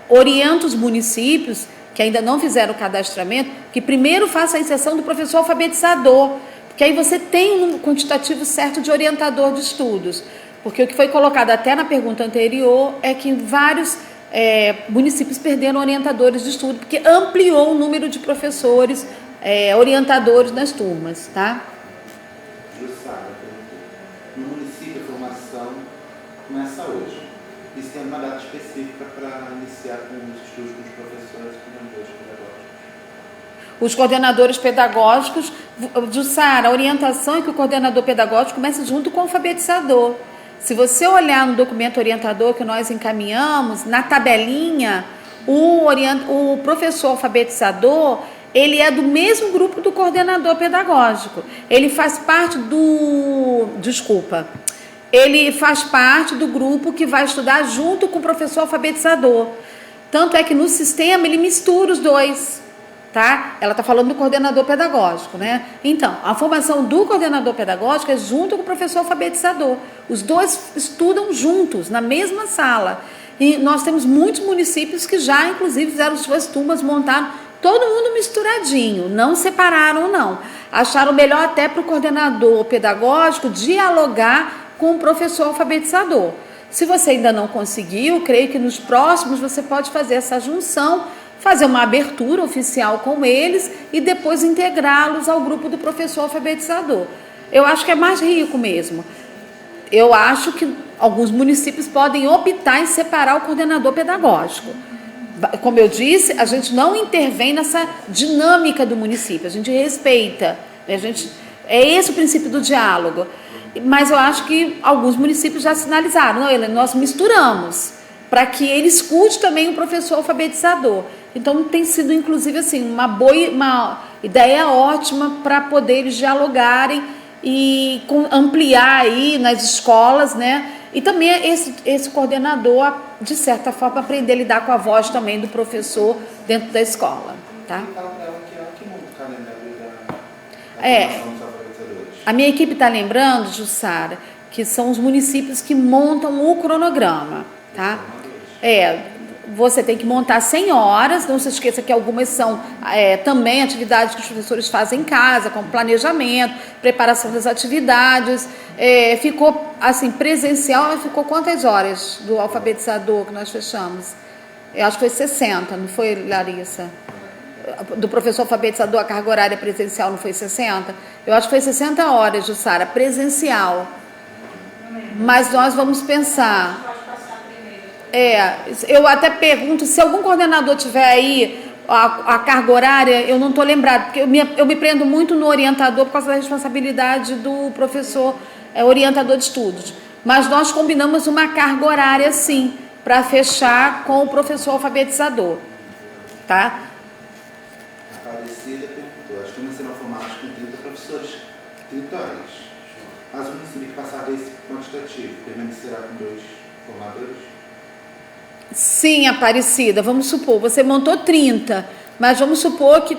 Orienta os municípios que ainda não fizeram o cadastramento, que primeiro faça a inserção do professor alfabetizador, porque aí você tem um quantitativo certo de orientador de estudos. Porque o que foi colocado até na pergunta anterior é que vários municípios perderam orientadores de estudo, porque ampliou o número de professores orientadores nas turmas, tá? Jussara perguntou, no município a formação começa hoje, e se tem uma data específica para iniciar com os estudos com os professores e coordenadores pedagógicos? Os coordenadores pedagógicos, Jussara, a orientação é que o coordenador pedagógico começa junto com o alfabetizador. Se você olhar no documento orientador que nós encaminhamos, na tabelinha, o professor alfabetizador, ele é do mesmo grupo do coordenador pedagógico. Ele faz parte ele faz parte do grupo que vai estudar junto com o professor alfabetizador. Tanto é que no sistema ele mistura os dois. Tá? Ela está falando do coordenador pedagógico, né? Então, a formação do coordenador pedagógico é junto com o professor alfabetizador. Os dois estudam juntos, na mesma sala. E nós temos muitos municípios que já, inclusive, fizeram suas turmas, montaram todo mundo misturadinho, não separaram, não. Acharam melhor até para o coordenador pedagógico dialogar com o professor alfabetizador. Se você ainda não conseguiu, creio que nos próximos você pode fazer essa junção, fazer uma abertura oficial com eles e depois integrá-los ao grupo do professor alfabetizador. Eu acho que é mais rico mesmo. Eu acho que alguns municípios podem optar em separar o coordenador pedagógico. Como eu disse, a gente não intervém nessa dinâmica do município, a gente respeita, é esse o princípio do diálogo. Mas eu acho que alguns municípios já sinalizaram, nós misturamos, para que ele escute também o professor alfabetizador. Então, tem sido, inclusive, assim, uma ideia ótima para poder eles dialogarem e ampliar aí nas escolas, né? E também esse coordenador, de certa forma, aprender a lidar com a voz também do professor dentro da escola, tá? Fala para ela que ela formação dos alfabetizadores? A minha equipe está lembrando, Jussara, que são os municípios que montam o cronograma, tá? Você tem que montar 100 horas, não se esqueça que algumas são também atividades que os professores fazem em casa, como planejamento, preparação das atividades. Ficou, assim, presencial, ficou quantas horas do alfabetizador que nós fechamos? Eu acho que foi 60, não foi, Larissa? Do professor alfabetizador, a carga horária presencial não foi 60? Eu acho que foi 60 horas, Jussara, presencial. Mas nós vamos pensar... eu até pergunto, se algum coordenador tiver aí a carga horária, eu não estou lembrada, porque eu me prendo muito no orientador por causa da responsabilidade do professor orientador de estudos. Mas nós combinamos uma carga horária, sim, para fechar com o professor alfabetizador. Tá? A Aparecida perguntou, acho que não serão formados com 30 professores, 30 horas. Mas o município que passar desse quantitativo permanecerá com 2 formadores? Sim, Aparecida, vamos supor, você montou 30, mas vamos supor que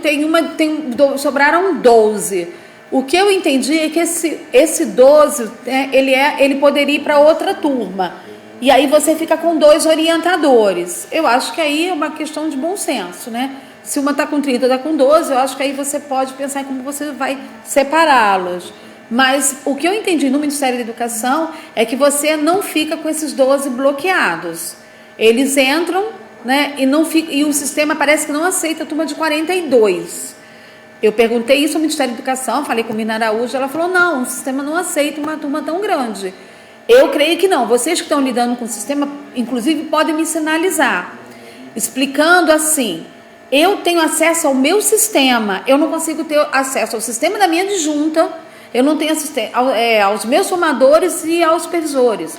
sobraram 12. O que eu entendi é que esse 12, ele poderia ir para outra turma. E aí você fica com 2 orientadores. Eu acho que aí é uma questão de bom senso, né? Se uma está com 30, está com 12, eu acho que aí você pode pensar em como você vai separá-los. Mas o que eu entendi no Ministério da Educação é que você não fica com esses 12 bloqueados. Eles entram, né, e o sistema parece que não aceita a turma de 42. Eu perguntei isso ao Ministério da Educação, falei com a Mina Araújo, ela falou, não, o sistema não aceita uma turma tão grande. Eu creio que não. Vocês que estão lidando com o sistema, inclusive, podem me sinalizar, explicando assim, eu tenho acesso ao meu sistema, eu não consigo ter acesso ao sistema da minha adjunta, eu não tenho aos meus formadores e aos supervisores.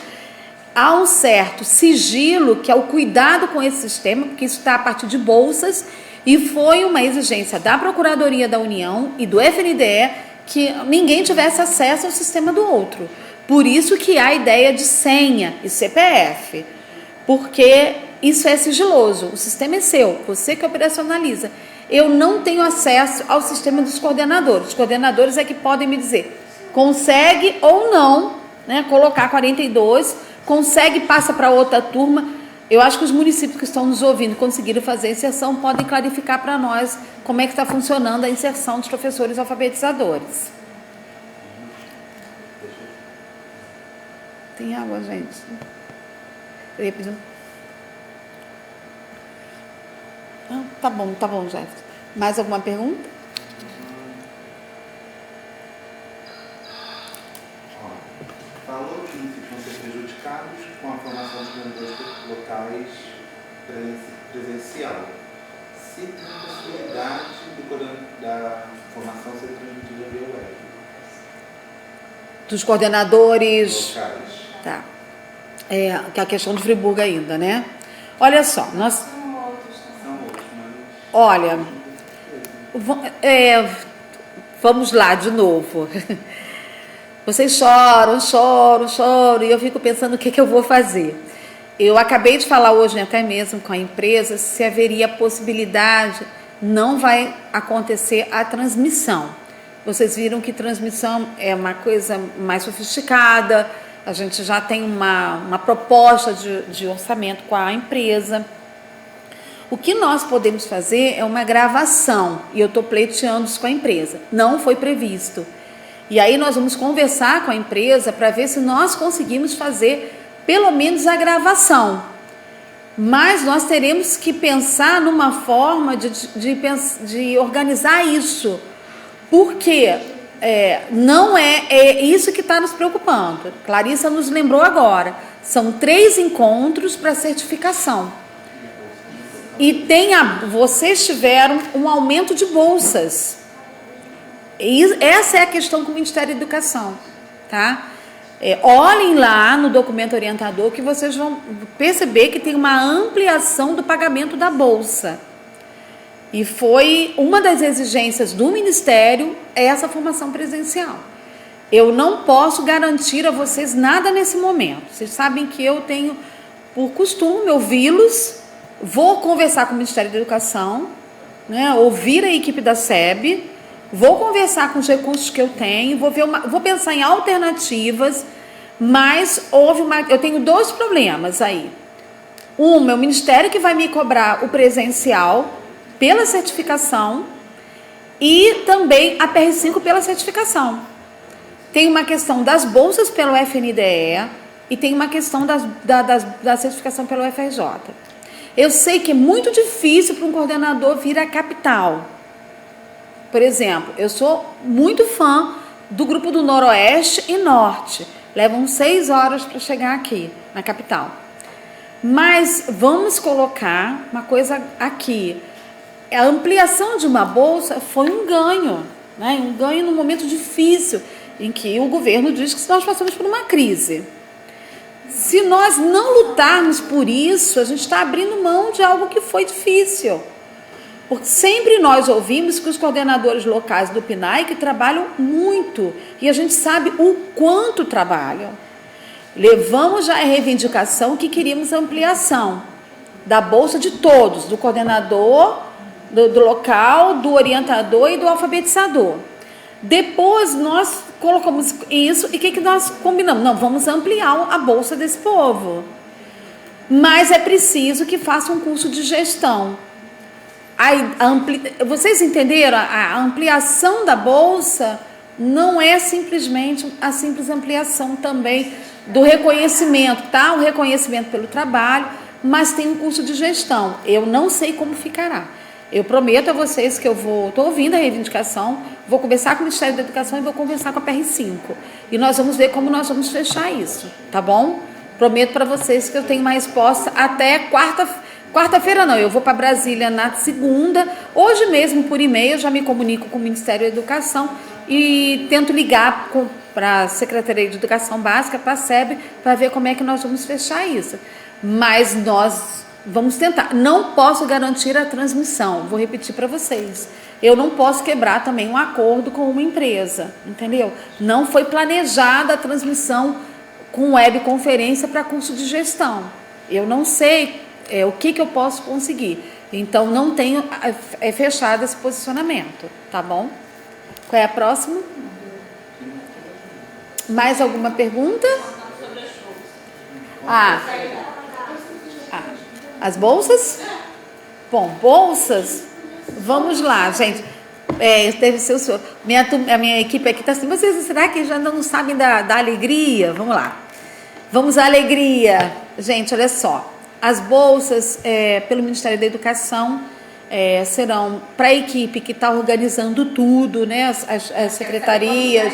Há um certo sigilo, que é o cuidado com esse sistema, porque isso está a partir de bolsas, e foi uma exigência da Procuradoria da União e do FNDE que ninguém tivesse acesso ao sistema do outro. Por isso que há a ideia de senha e CPF, porque isso é sigiloso, o sistema é seu, você que operacionaliza. Eu não tenho acesso ao sistema dos coordenadores. Os coordenadores é que podem me dizer, consegue ou não, né, colocar 42, consegue, passa para outra turma. Eu acho que os municípios que estão nos ouvindo conseguiram fazer a inserção, podem clarificar para nós como é que está funcionando a inserção dos professores alfabetizadores. Tem água, gente? Eu ia pedir... Tá bom, Jefferson. Mais alguma pergunta? Falou que os municípios vão ser prejudicados com a formação de coordenadores locais presencial. Se tem possibilidade da formação ser transmitida via web. Dos coordenadores locais. Tá. Que é a questão de Friburgo ainda, né? Olha só, nós... São outros, mas... Olha, vamos lá de novo. Vocês choram, e eu fico pensando o que eu vou fazer. Eu acabei de falar hoje, até mesmo com a empresa, se haveria possibilidade, não vai acontecer a transmissão. Vocês viram que transmissão é uma coisa mais sofisticada, a gente já tem uma proposta de orçamento com a empresa. O que nós podemos fazer é uma gravação, e eu estou pleiteando isso com a empresa. Não foi previsto. E aí nós vamos conversar com a empresa para ver se nós conseguimos fazer pelo menos a gravação. Mas nós teremos que pensar numa forma de organizar isso. Porque não é isso que está nos preocupando. Clarissa nos lembrou agora. São 3 encontros para certificação. E vocês tiveram um aumento de bolsas. E essa é a questão com o Ministério da Educação, tá? Olhem lá no documento orientador que vocês vão perceber que tem uma ampliação do pagamento da bolsa. E foi uma das exigências do Ministério essa formação presencial. Eu não posso garantir a vocês nada nesse momento. Vocês sabem que eu tenho por costume ouvi-los, vou conversar com o Ministério da Educação, né, ouvir a equipe da SEB, vou conversar com os recursos que eu tenho, vou pensar em alternativas, mas eu tenho 2 problemas aí. É o Ministério que vai me cobrar o presencial pela certificação e também a PR5 pela certificação. Tem uma questão das bolsas pelo FNDE e tem uma questão da certificação pelo FRJ. Eu sei que é muito difícil para um coordenador vir à capital. Por exemplo, eu sou muito fã do grupo do Noroeste e Norte. Levam 6 horas para chegar aqui, na capital. Mas vamos colocar uma coisa aqui. A ampliação de uma bolsa foi um ganho, né? Um ganho num momento difícil, em que o governo diz que nós passamos por uma crise. Se nós não lutarmos por isso, a gente está abrindo mão de algo que foi difícil. Porque sempre nós ouvimos que os coordenadores locais do PNAE trabalham muito, e a gente sabe o quanto trabalham. Levamos já a reivindicação que queríamos ampliação da bolsa de todos, do coordenador, do local, do orientador e do alfabetizador. Depois nós colocamos isso e o que nós combinamos? Não, vamos ampliar a bolsa desse povo. Mas é preciso que faça um curso de gestão. Vocês entenderam? A ampliação da bolsa não é simplesmente a simples ampliação também do reconhecimento, tá? O reconhecimento pelo trabalho, mas tem um curso de gestão. Eu não sei como ficará. Eu prometo a vocês que estou ouvindo a reivindicação, vou conversar com o Ministério da Educação e vou conversar com a PR5. E nós vamos ver como nós vamos fechar isso, tá bom? Prometo para vocês que eu tenho uma resposta até quarta-feira não, eu vou para Brasília na segunda, hoje mesmo por e-mail eu já me comunico com o Ministério da Educação e tento ligar para a Secretaria de Educação Básica, para a SEB, para ver como é que nós vamos fechar isso. Mas nós vamos tentar. Não posso garantir a transmissão, vou repetir para vocês. Eu não posso quebrar também um acordo com uma empresa, entendeu? Não foi planejada a transmissão com webconferência para curso de gestão. Eu não sei o que eu posso conseguir. Então, não tenho fechado esse posicionamento, tá bom? Qual é a próxima? Mais alguma pergunta? As bolsas? Bom, bolsas, vamos lá, gente. Deve ser o senhor. A minha equipe aqui está assim, vocês será que já não sabem da alegria? Vamos lá. Vamos à alegria. Gente, olha só. As bolsas pelo Ministério da Educação serão para a equipe que está organizando tudo, né? As secretarias.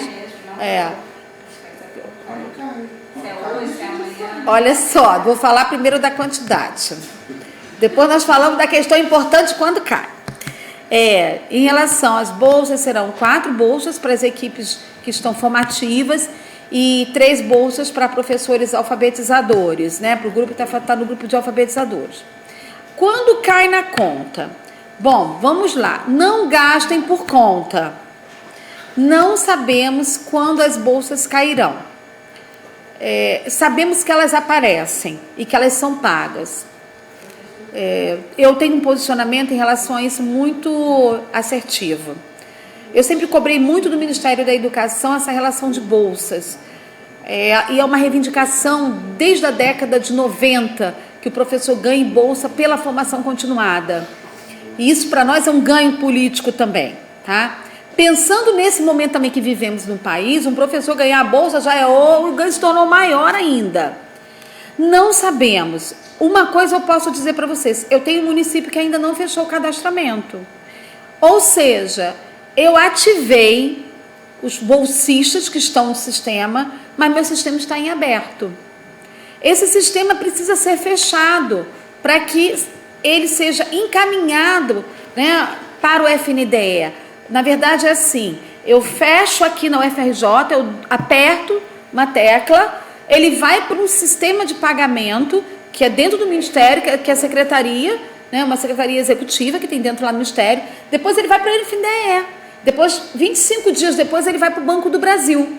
Olha só, vou falar primeiro da quantidade. Depois nós falamos da questão importante quando cai. Em relação às bolsas, serão 4 bolsas para as equipes que estão formativas e 3 bolsas para professores alfabetizadores, né? Para o grupo que está no grupo de alfabetizadores. Quando cai na conta? Bom, vamos lá. Não gastem por conta. Não sabemos quando as bolsas cairão. Sabemos que elas aparecem e que elas são pagas. Eu tenho um posicionamento em relação a isso muito assertivo. Eu sempre cobrei muito do Ministério da Educação essa relação de bolsas. E é uma reivindicação desde a década de 90 que o professor ganhe bolsa pela formação continuada. E isso para nós é um ganho político também, tá? Pensando nesse momento também que vivemos no país, um professor ganhar a bolsa o ganho se tornou maior ainda. Não sabemos. Uma coisa eu posso dizer para vocês, eu tenho um município que ainda não fechou o cadastramento. Ou seja, eu ativei os bolsistas que estão no sistema, mas meu sistema está em aberto. Esse sistema precisa ser fechado para que ele seja encaminhado, né, para o FNDE. Na verdade é assim, eu fecho aqui na UFRJ, eu aperto uma tecla, ele vai para um sistema de pagamento que é dentro do Ministério, que é a secretaria, né, uma secretaria executiva que tem dentro lá do Ministério, depois ele vai para o FNDE, depois, 25 dias depois, ele vai para o Banco do Brasil.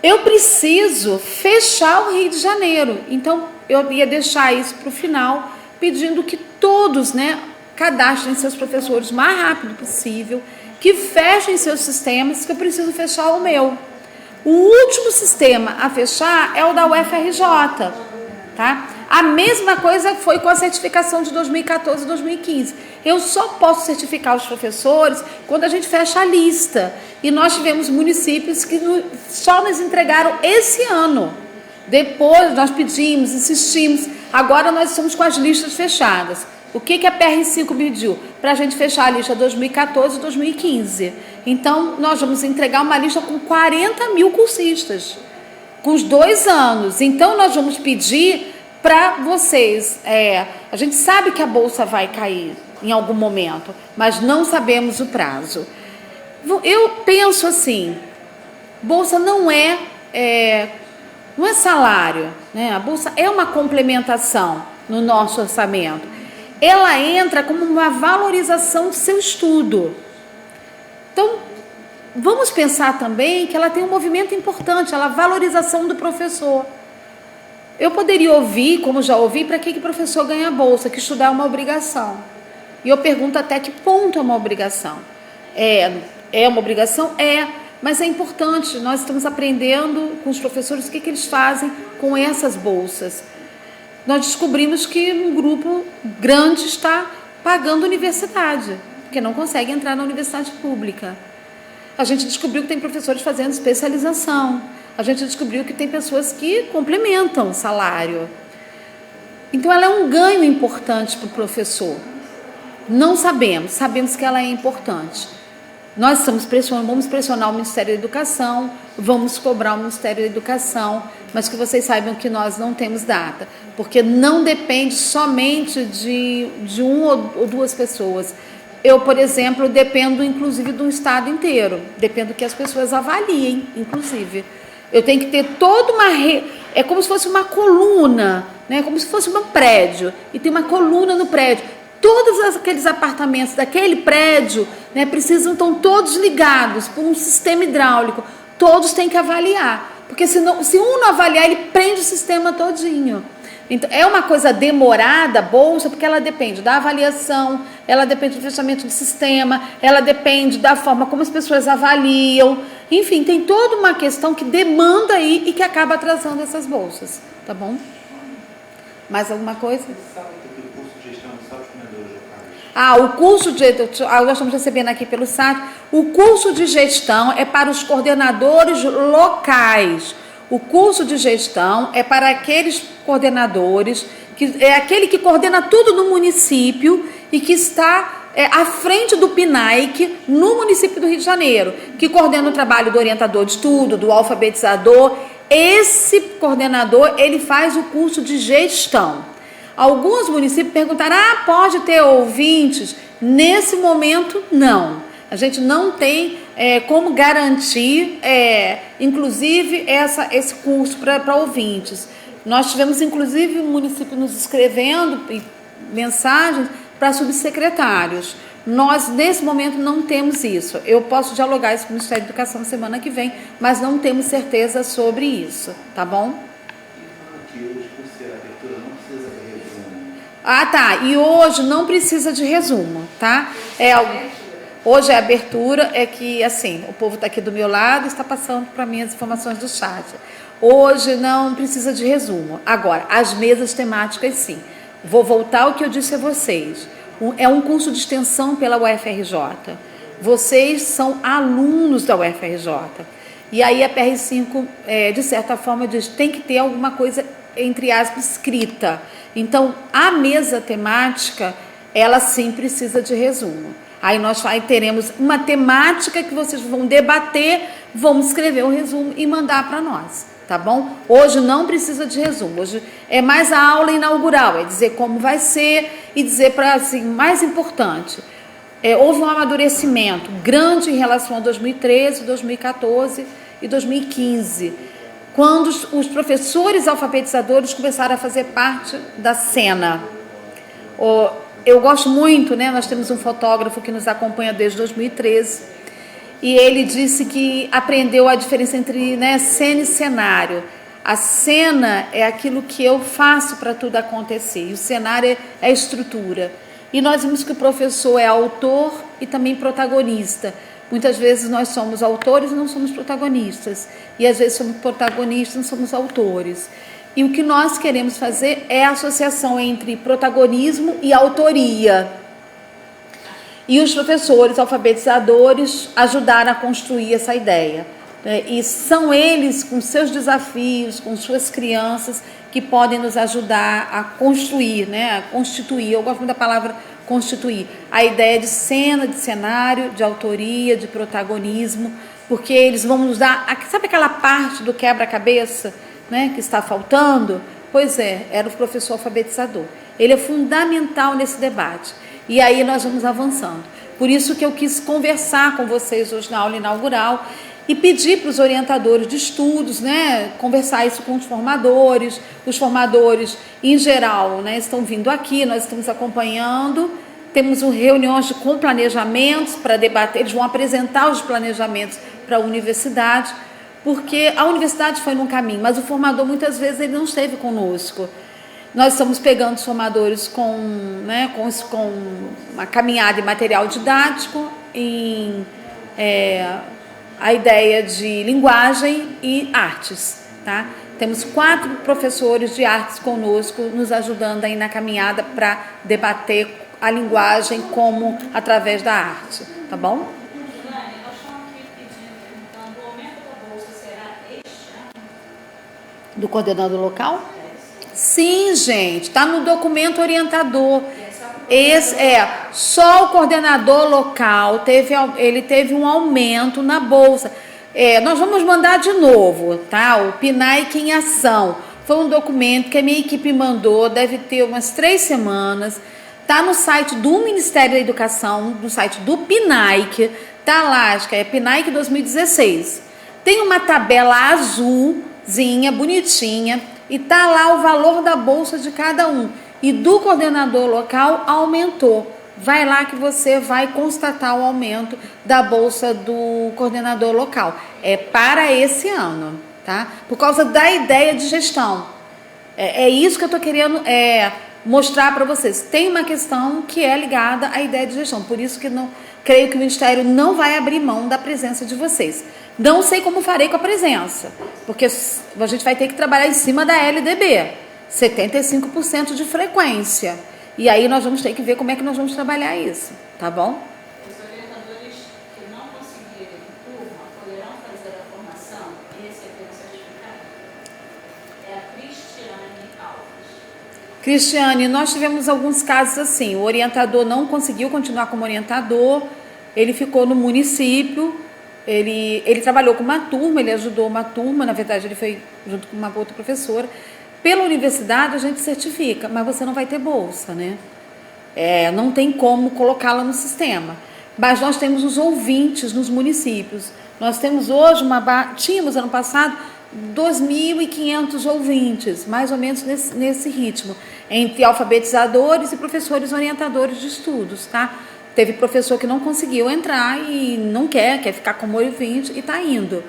Eu preciso fechar o Rio de Janeiro, então eu ia deixar isso para o final, pedindo que todos, né, cadastrem seus professores o mais rápido possível que fechem seus sistemas, que eu preciso fechar o meu. O último sistema a fechar é o da UFRJ, tá? A mesma coisa foi com a certificação de 2014 e 2015. Eu só posso certificar os professores quando a gente fecha a lista. E nós tivemos municípios que só nos entregaram esse ano. Depois nós pedimos, insistimos, agora nós estamos com as listas fechadas. O que a PR5 pediu? Para a gente fechar a lista 2014 e 2015. Então, nós vamos entregar uma lista com 40 mil cursistas, com os 2 anos. Então, nós vamos pedir para vocês, a gente sabe que a bolsa vai cair em algum momento, mas não sabemos o prazo. Eu penso assim, bolsa não é salário, né? A bolsa é uma complementação no nosso orçamento. Ela entra como uma valorização do seu estudo. Então, vamos pensar também que ela tem um movimento importante, a valorização do professor. Eu poderia ouvir, como já ouvi, para que o professor ganha bolsa, que estudar é uma obrigação. E eu pergunto até que ponto é uma obrigação. É uma obrigação? Mas é importante, nós estamos aprendendo com os professores o que eles fazem com essas bolsas. Nós descobrimos que um grupo grande está pagando universidade, porque não consegue entrar na universidade pública. A gente descobriu que tem professores fazendo especialização. A gente descobriu que tem pessoas que complementam o salário. Então, ela é um ganho importante para o professor. Não sabemos que ela é importante. Nós vamos pressionar o Ministério da Educação, vamos cobrar o Ministério da Educação, mas que vocês saibam que nós não temos data, porque não depende somente de 1 ou 2 pessoas. Eu, por exemplo, dependo inclusive do estado inteiro, dependo que as pessoas avaliem, inclusive. Eu tenho que ter toda uma é como se fosse uma coluna, né? Como se fosse um prédio, e tem uma coluna no prédio. Todos aqueles apartamentos daquele prédio, né, estão todos ligados por um sistema hidráulico. Todos têm que avaliar, porque se um não avaliar, ele prende o sistema todinho. Então, é uma coisa demorada, a bolsa, porque ela depende da avaliação, ela depende do fechamento do sistema, ela depende da forma como as pessoas avaliam. Enfim, tem toda uma questão que demanda aí e que acaba atrasando essas bolsas, tá bom? Mais alguma coisa? O curso de nós estamos recebendo aqui pelo site, o curso de gestão é para os coordenadores locais. O curso de gestão é para aqueles coordenadores, que é aquele que coordena tudo no município e que está à frente do PNAEC no município do Rio de Janeiro, que coordena o trabalho do orientador de estudo, do alfabetizador. Esse coordenador, ele faz o curso de gestão. Alguns municípios perguntaram, pode ter ouvintes? Nesse momento, não. A gente não tem como garantir, inclusive, esse curso para ouvintes. Nós tivemos, inclusive, um município nos escrevendo mensagens para subsecretários. Nós, nesse momento, não temos isso. Eu posso dialogar isso com o Ministério da Educação semana que vem, mas não temos certeza sobre isso, tá bom? E hoje não precisa de resumo, tá? Hoje é abertura, que assim, o povo está aqui do meu lado e está passando para mim as informações do chat. Hoje não precisa de resumo. Agora, as mesas temáticas sim. Vou voltar ao que eu disse a vocês. É um curso de extensão pela UFRJ. Vocês são alunos da UFRJ. E aí a PR5, de certa forma, diz que tem que ter alguma coisa, entre aspas, escrita. Então, a mesa temática, ela sim precisa de resumo. Aí nós teremos uma temática que vocês vão debater, vamos escrever o resumo e mandar para nós, tá bom? Hoje não precisa de resumo, hoje é mais a aula inaugural, é dizer como vai ser e dizer para, assim, mais importante, houve um amadurecimento grande em relação a 2013, 2014 e 2015, quando os professores alfabetizadores começaram a fazer parte da cena. Eu gosto muito, né? Nós temos um fotógrafo que nos acompanha desde 2013 e ele disse que aprendeu a diferença entre, né, cena e cenário. A cena é aquilo que eu faço para tudo acontecer e o cenário é a estrutura. E nós vimos que o professor é autor, e também protagonista. Muitas vezes nós somos autores e não somos protagonistas. E às vezes somos protagonistas e não somos autores. E o que nós queremos fazer é a associação entre protagonismo e autoria. E os professores alfabetizadores ajudaram a construir essa ideia. E são eles, com seus desafios, com suas crianças, que podem nos ajudar a construir, né? A constituir. Eu gosto muito da palavra constituir. A ideia de cena, de cenário, de autoria, de protagonismo, porque eles vão nos dar... Sabe aquela parte do quebra-cabeça, né, que está faltando? Pois é, era o professor alfabetizador. Ele é fundamental nesse debate. E aí nós vamos avançando. Por isso que eu quis conversar com vocês hoje na aula inaugural e pedir para os orientadores de estudos, né, conversar isso com os formadores em geral, né, estão vindo aqui, nós estamos acompanhando, temos reuniões com planejamentos para debater, eles vão apresentar os planejamentos para a universidade, porque a universidade foi num caminho, mas o formador muitas vezes ele não esteve conosco. Nós estamos pegando os formadores com uma caminhada em material didático, a ideia de linguagem e artes, tá? Temos 4 professores de artes conosco, nos ajudando aí na caminhada para debater a linguagem como através da arte, tá bom? Nós estamos aqui pedindo, o aumento da bolsa será este ano? Do coordenador local? Sim, gente, está no documento orientador. Só o coordenador local teve um aumento na bolsa. Nós vamos mandar de novo, tá? O PNAEC em ação. Foi um documento que a minha equipe mandou, deve ter umas 3 semanas. Está no site do Ministério da Educação, no site do PNAEC. Está lá, acho que é PNAEC 2016. Tem uma tabela azulzinha, bonitinha, e está lá o valor da bolsa de cada um. E do coordenador local aumentou. Vai lá que você vai constatar o aumento da bolsa do coordenador local. É para esse ano, tá? Por causa da ideia de gestão. É isso que eu estou querendo mostrar para vocês. Tem uma questão que é ligada à ideia de gestão. Por isso que creio que o Ministério não vai abrir mão da presença de vocês. Não sei como farei com a presença, porque a gente vai ter que trabalhar em cima da LDB. 75% de frequência. E aí nós vamos ter que ver como é que nós vamos trabalhar isso, tá bom? Os orientadores que não conseguirem turma poderão fazer a formação e receber o certificado? É a Cristiane Alves. Cristiane, nós tivemos alguns casos assim, o orientador não conseguiu continuar como orientador, ele ficou no município, ele trabalhou com uma turma, ele ajudou uma turma, na verdade ele foi junto com uma outra professora. Pela universidade a gente certifica, mas você não vai ter bolsa, né? Não tem como colocá-la no sistema. Mas nós temos os ouvintes nos municípios. Nós temos hoje tínhamos ano passado 2.500 ouvintes, mais ou menos nesse ritmo, entre alfabetizadores e professores orientadores de estudos, tá? Teve professor que não conseguiu entrar e não quer ficar como ouvinte e está indo.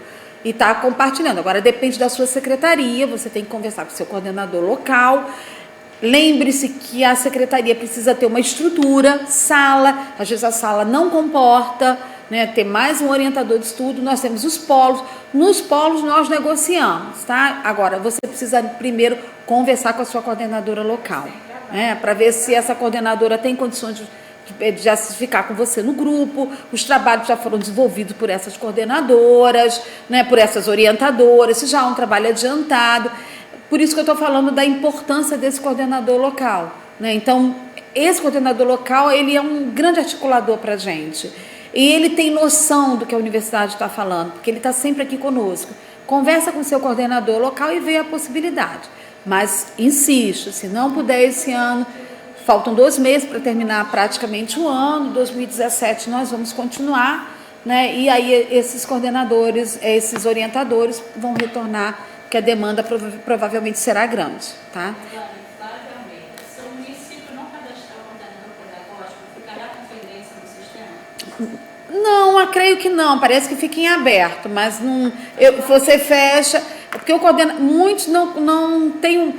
E está compartilhando. Agora, depende da sua secretaria, você tem que conversar com o seu coordenador local. Lembre-se que a secretaria precisa ter uma estrutura, sala, às vezes a sala não comporta, né, ter mais um orientador de estudo, nós temos os polos, nos polos nós negociamos, tá? Agora, você precisa primeiro conversar com a sua coordenadora local, né, para ver se essa coordenadora tem condições de ficar com você no grupo. Os trabalhos já foram desenvolvidos por essas coordenadoras, né, por essas orientadoras, se já há um trabalho adiantado. Por isso que eu estou falando da importância desse coordenador local, né? Então, esse coordenador local, ele é um grande articulador para a gente. E ele tem noção do que a universidade está falando, porque ele está sempre aqui conosco. Conversa com o seu coordenador local e vê a possibilidade. Mas, insisto, se não puder esse ano, faltam 2 meses para terminar praticamente o ano, 2017 nós vamos continuar, né? E aí esses coordenadores, esses orientadores vão retornar, porque a demanda provavelmente será grande, tá? Se o município não cadastrar o coordenador pedagógico, ficará com pendência no sistema? Não, eu creio que não, parece que fica em aberto, mas não, você fecha, porque o muitos não tem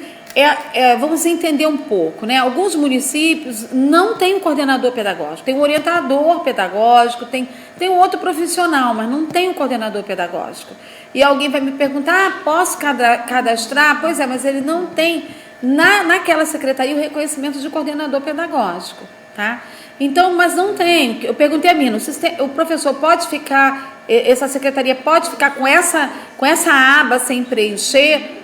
vamos entender um pouco, né? Alguns municípios não têm um coordenador pedagógico, tem um orientador pedagógico, tem um outro profissional, mas não tem um coordenador pedagógico. E alguém vai me perguntar, posso cadastrar? Pois é, mas ele não tem naquela secretaria o reconhecimento de coordenador pedagógico, tá? Então, mas não tem. Eu perguntei a mim, o professor pode ficar, essa secretaria pode ficar com essa aba sem preencher?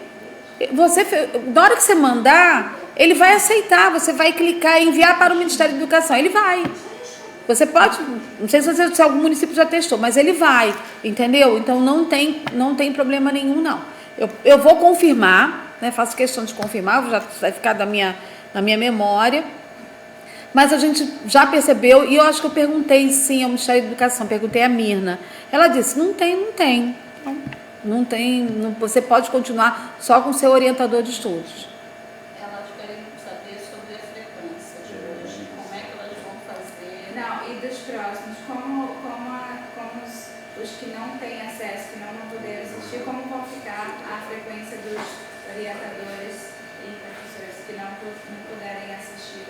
Na hora que você mandar, ele vai aceitar, você vai clicar e enviar para o Ministério da Educação, ele vai. Você pode, não sei se algum município já testou, mas ele vai, entendeu? Então não tem problema nenhum, não. Eu vou confirmar, né, faço questão de confirmar, já vai ficar na minha memória, mas a gente já percebeu, e eu acho que eu perguntei sim ao Ministério da Educação, perguntei à Mirna, ela disse, não tem. Não tem, você pode continuar só com seu orientador de estudos. Elas querem saber sobre a frequência de hoje, como é que elas vão fazer. Não, e dos próximos, como os que não têm acesso, que não vão poder assistir, como vão ficar a frequência dos orientadores e professores que não puderem assistir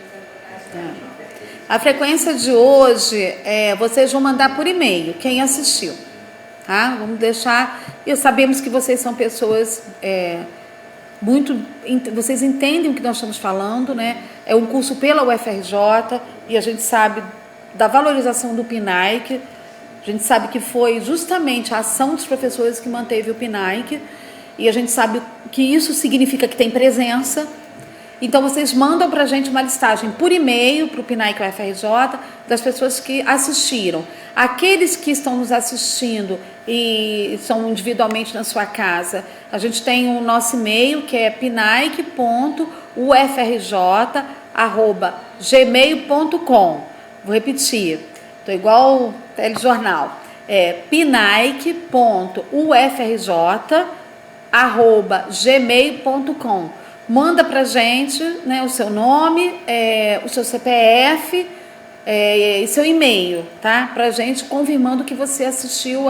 as conferências? A frequência de hoje, vocês vão mandar por e-mail, quem assistiu. Tá? Vamos deixar. E sabemos que vocês são pessoas vocês entendem o que nós estamos falando, né? É um curso pela UFRJ e a gente sabe da valorização do PNAEC. A gente sabe que foi justamente a ação dos professores que manteve o PNAEC e a gente sabe que isso significa que tem presença. Então, vocês mandam para a gente uma listagem por e-mail para o PNAEC UFRJ das pessoas que assistiram. Aqueles que estão nos assistindo e são individualmente na sua casa, a gente tem o nosso e-mail que é pnaic.ufrj@gmail.com. Vou repetir, estou igual o telejornal. pnaic.ufrj@gmail.com. Manda para a gente, né, o seu nome, o seu CPF e seu e-mail, tá? Para a gente confirmando que você assistiu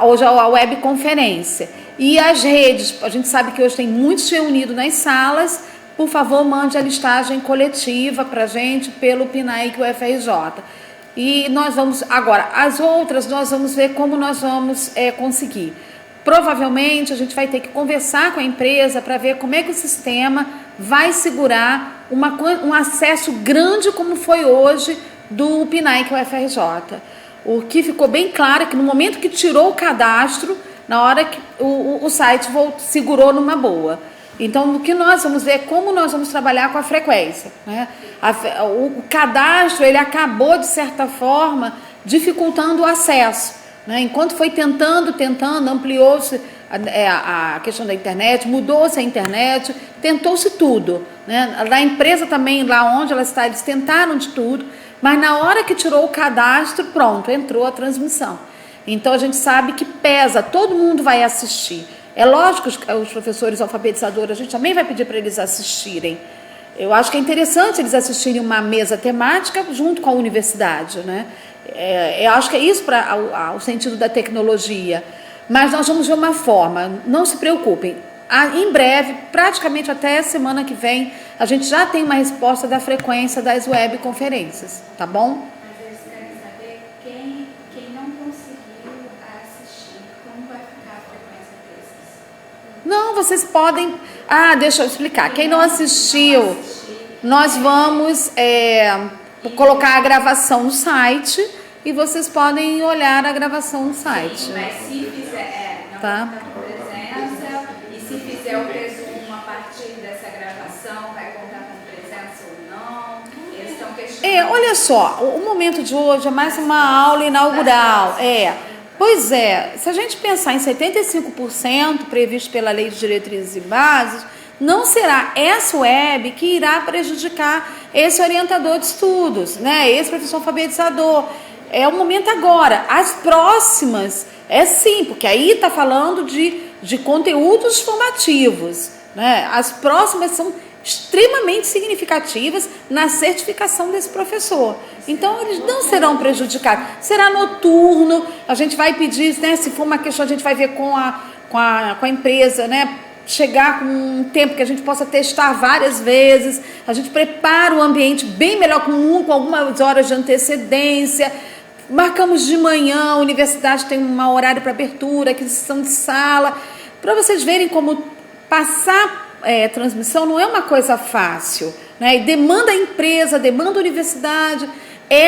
hoje a webconferência. E as redes, a gente sabe que hoje tem muitos reunidos nas salas, por favor, mande a listagem coletiva para a gente pelo PNAEC UFRJ. E nós vamos, agora, as outras nós vamos ver como nós vamos conseguir. Provavelmente a gente vai ter que conversar com a empresa para ver como é que o sistema vai segurar um acesso grande como foi hoje do PNAEC UFRJ. O que ficou bem claro é que no momento que tirou o cadastro, na hora que o site segurou numa boa. Então, o que nós vamos ver é como nós vamos trabalhar com a frequência, né? O cadastro, ele acabou, de certa forma, dificultando o acesso. Né? Enquanto foi tentando, ampliou-se a questão da internet, mudou-se a internet, tentou-se tudo. Né? Na empresa também, lá onde ela está, eles tentaram de tudo, mas na hora que tirou o cadastro, pronto, entrou a transmissão. Então a gente sabe que pesa, todo mundo vai assistir. É lógico que os professores alfabetizadores, a gente também vai pedir para eles assistirem. Eu acho que é interessante eles assistirem uma mesa temática junto com a universidade, né? Eu acho que é isso para o sentido da tecnologia. Mas nós vamos ver uma forma, não se preocupem. Em breve, praticamente até a semana que vem, a gente já tem uma resposta da frequência das webconferências, tá bom? Mas eles querem saber quem não conseguiu assistir, como vai ficar a frequência desses? Não, vocês podem... deixa eu explicar. Quem não assistiu, nós vamos colocar a gravação no site e vocês podem olhar a gravação no site. Mas se fizer, não tá com presença, e se fizer o resumo a partir dessa gravação, vai contar com presença ou não? Eles estão questionando. Olha só, o momento de hoje é mais uma aula inaugural. Pois é, se a gente pensar em 75% previsto pela Lei de Diretrizes e Bases, não será essa web que irá prejudicar esse orientador de estudos, né? Esse professor alfabetizador. É o momento agora. As próximas, sim, porque aí está falando de conteúdos formativos, né? As próximas são extremamente significativas na certificação desse professor. Então, eles não serão prejudicados. Será noturno, a gente vai pedir, né, se for uma questão, a gente vai ver com a empresa, né, chegar com um tempo que a gente possa testar várias vezes, a gente prepara o ambiente bem melhor, com algumas horas de antecedência, marcamos de manhã, a universidade tem um horário para abertura, aquisição de sala, para vocês verem como passar transmissão não é uma coisa fácil, né? E demanda a empresa, demanda a universidade,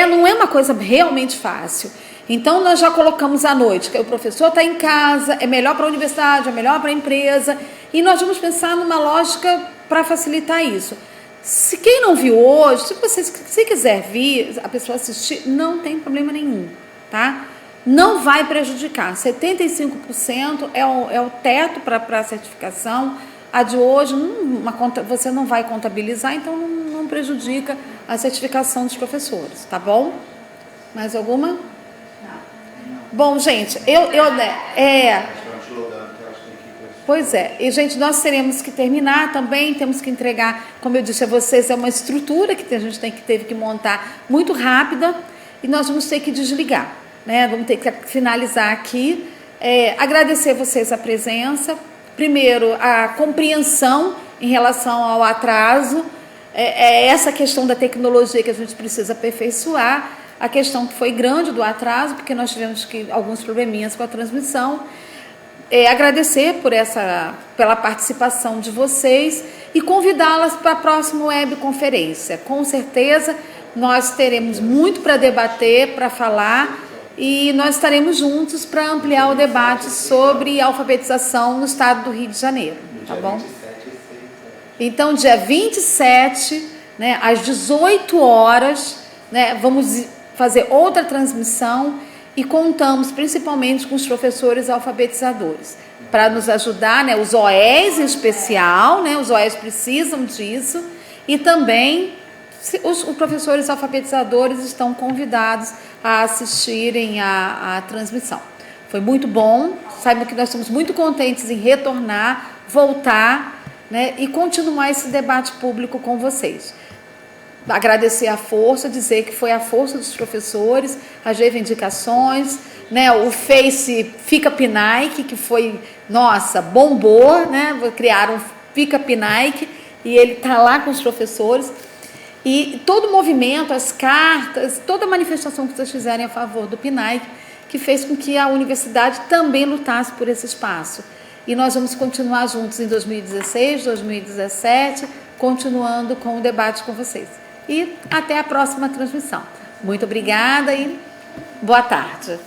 não é uma coisa realmente fácil. Então, nós já colocamos à noite, que o professor está em casa, é melhor para a universidade, é melhor para a empresa, e nós vamos pensar numa lógica para facilitar isso. Se quem não viu hoje, se quiser vir, a pessoa assistir, não tem problema nenhum, tá? Não vai prejudicar. 75% é o teto para a certificação. A de hoje, você não vai contabilizar, então não prejudica a certificação dos professores, tá bom? Mais alguma? Bom, gente, pois é, e gente, nós teremos que terminar também, temos que entregar, como eu disse a vocês, é uma estrutura que a gente teve que montar muito rápida e nós vamos ter que desligar, né? Vamos ter que finalizar aqui, agradecer a vocês a presença, primeiro a compreensão em relação ao atraso, essa questão da tecnologia que a gente precisa aperfeiçoar, a questão que foi grande do atraso, porque nós tivemos alguns probleminhas com a transmissão. Agradecer pela participação de vocês e convidá-las para a próxima webconferência. Com certeza, nós teremos muito para debater, para falar, e nós estaremos juntos para ampliar o debate sobre alfabetização no estado do Rio de Janeiro. Tá bom? Então, dia 27, né, às 18 horas, né, vamos fazer outra transmissão e contamos principalmente com os professores alfabetizadores para nos ajudar, né, os OEs em especial, né, os OEs precisam disso, e também os professores alfabetizadores estão convidados a assistirem à transmissão. Foi muito bom, saibam que nós estamos muito contentes em retornar, voltar, né, e continuar esse debate público com vocês. Agradecer a força, dizer que foi a força dos professores, as reivindicações, né, o Face Fica Pinaique, que foi, nossa, bombou, né, criaram Fica Pinaique, e ele está lá com os professores, e todo o movimento, as cartas, toda a manifestação que vocês fizerem a favor do Pinaique, que fez com que a universidade também lutasse por esse espaço. E nós vamos continuar juntos em 2016, 2017, continuando com o debate com vocês. E até a próxima transmissão. Muito obrigada e boa tarde.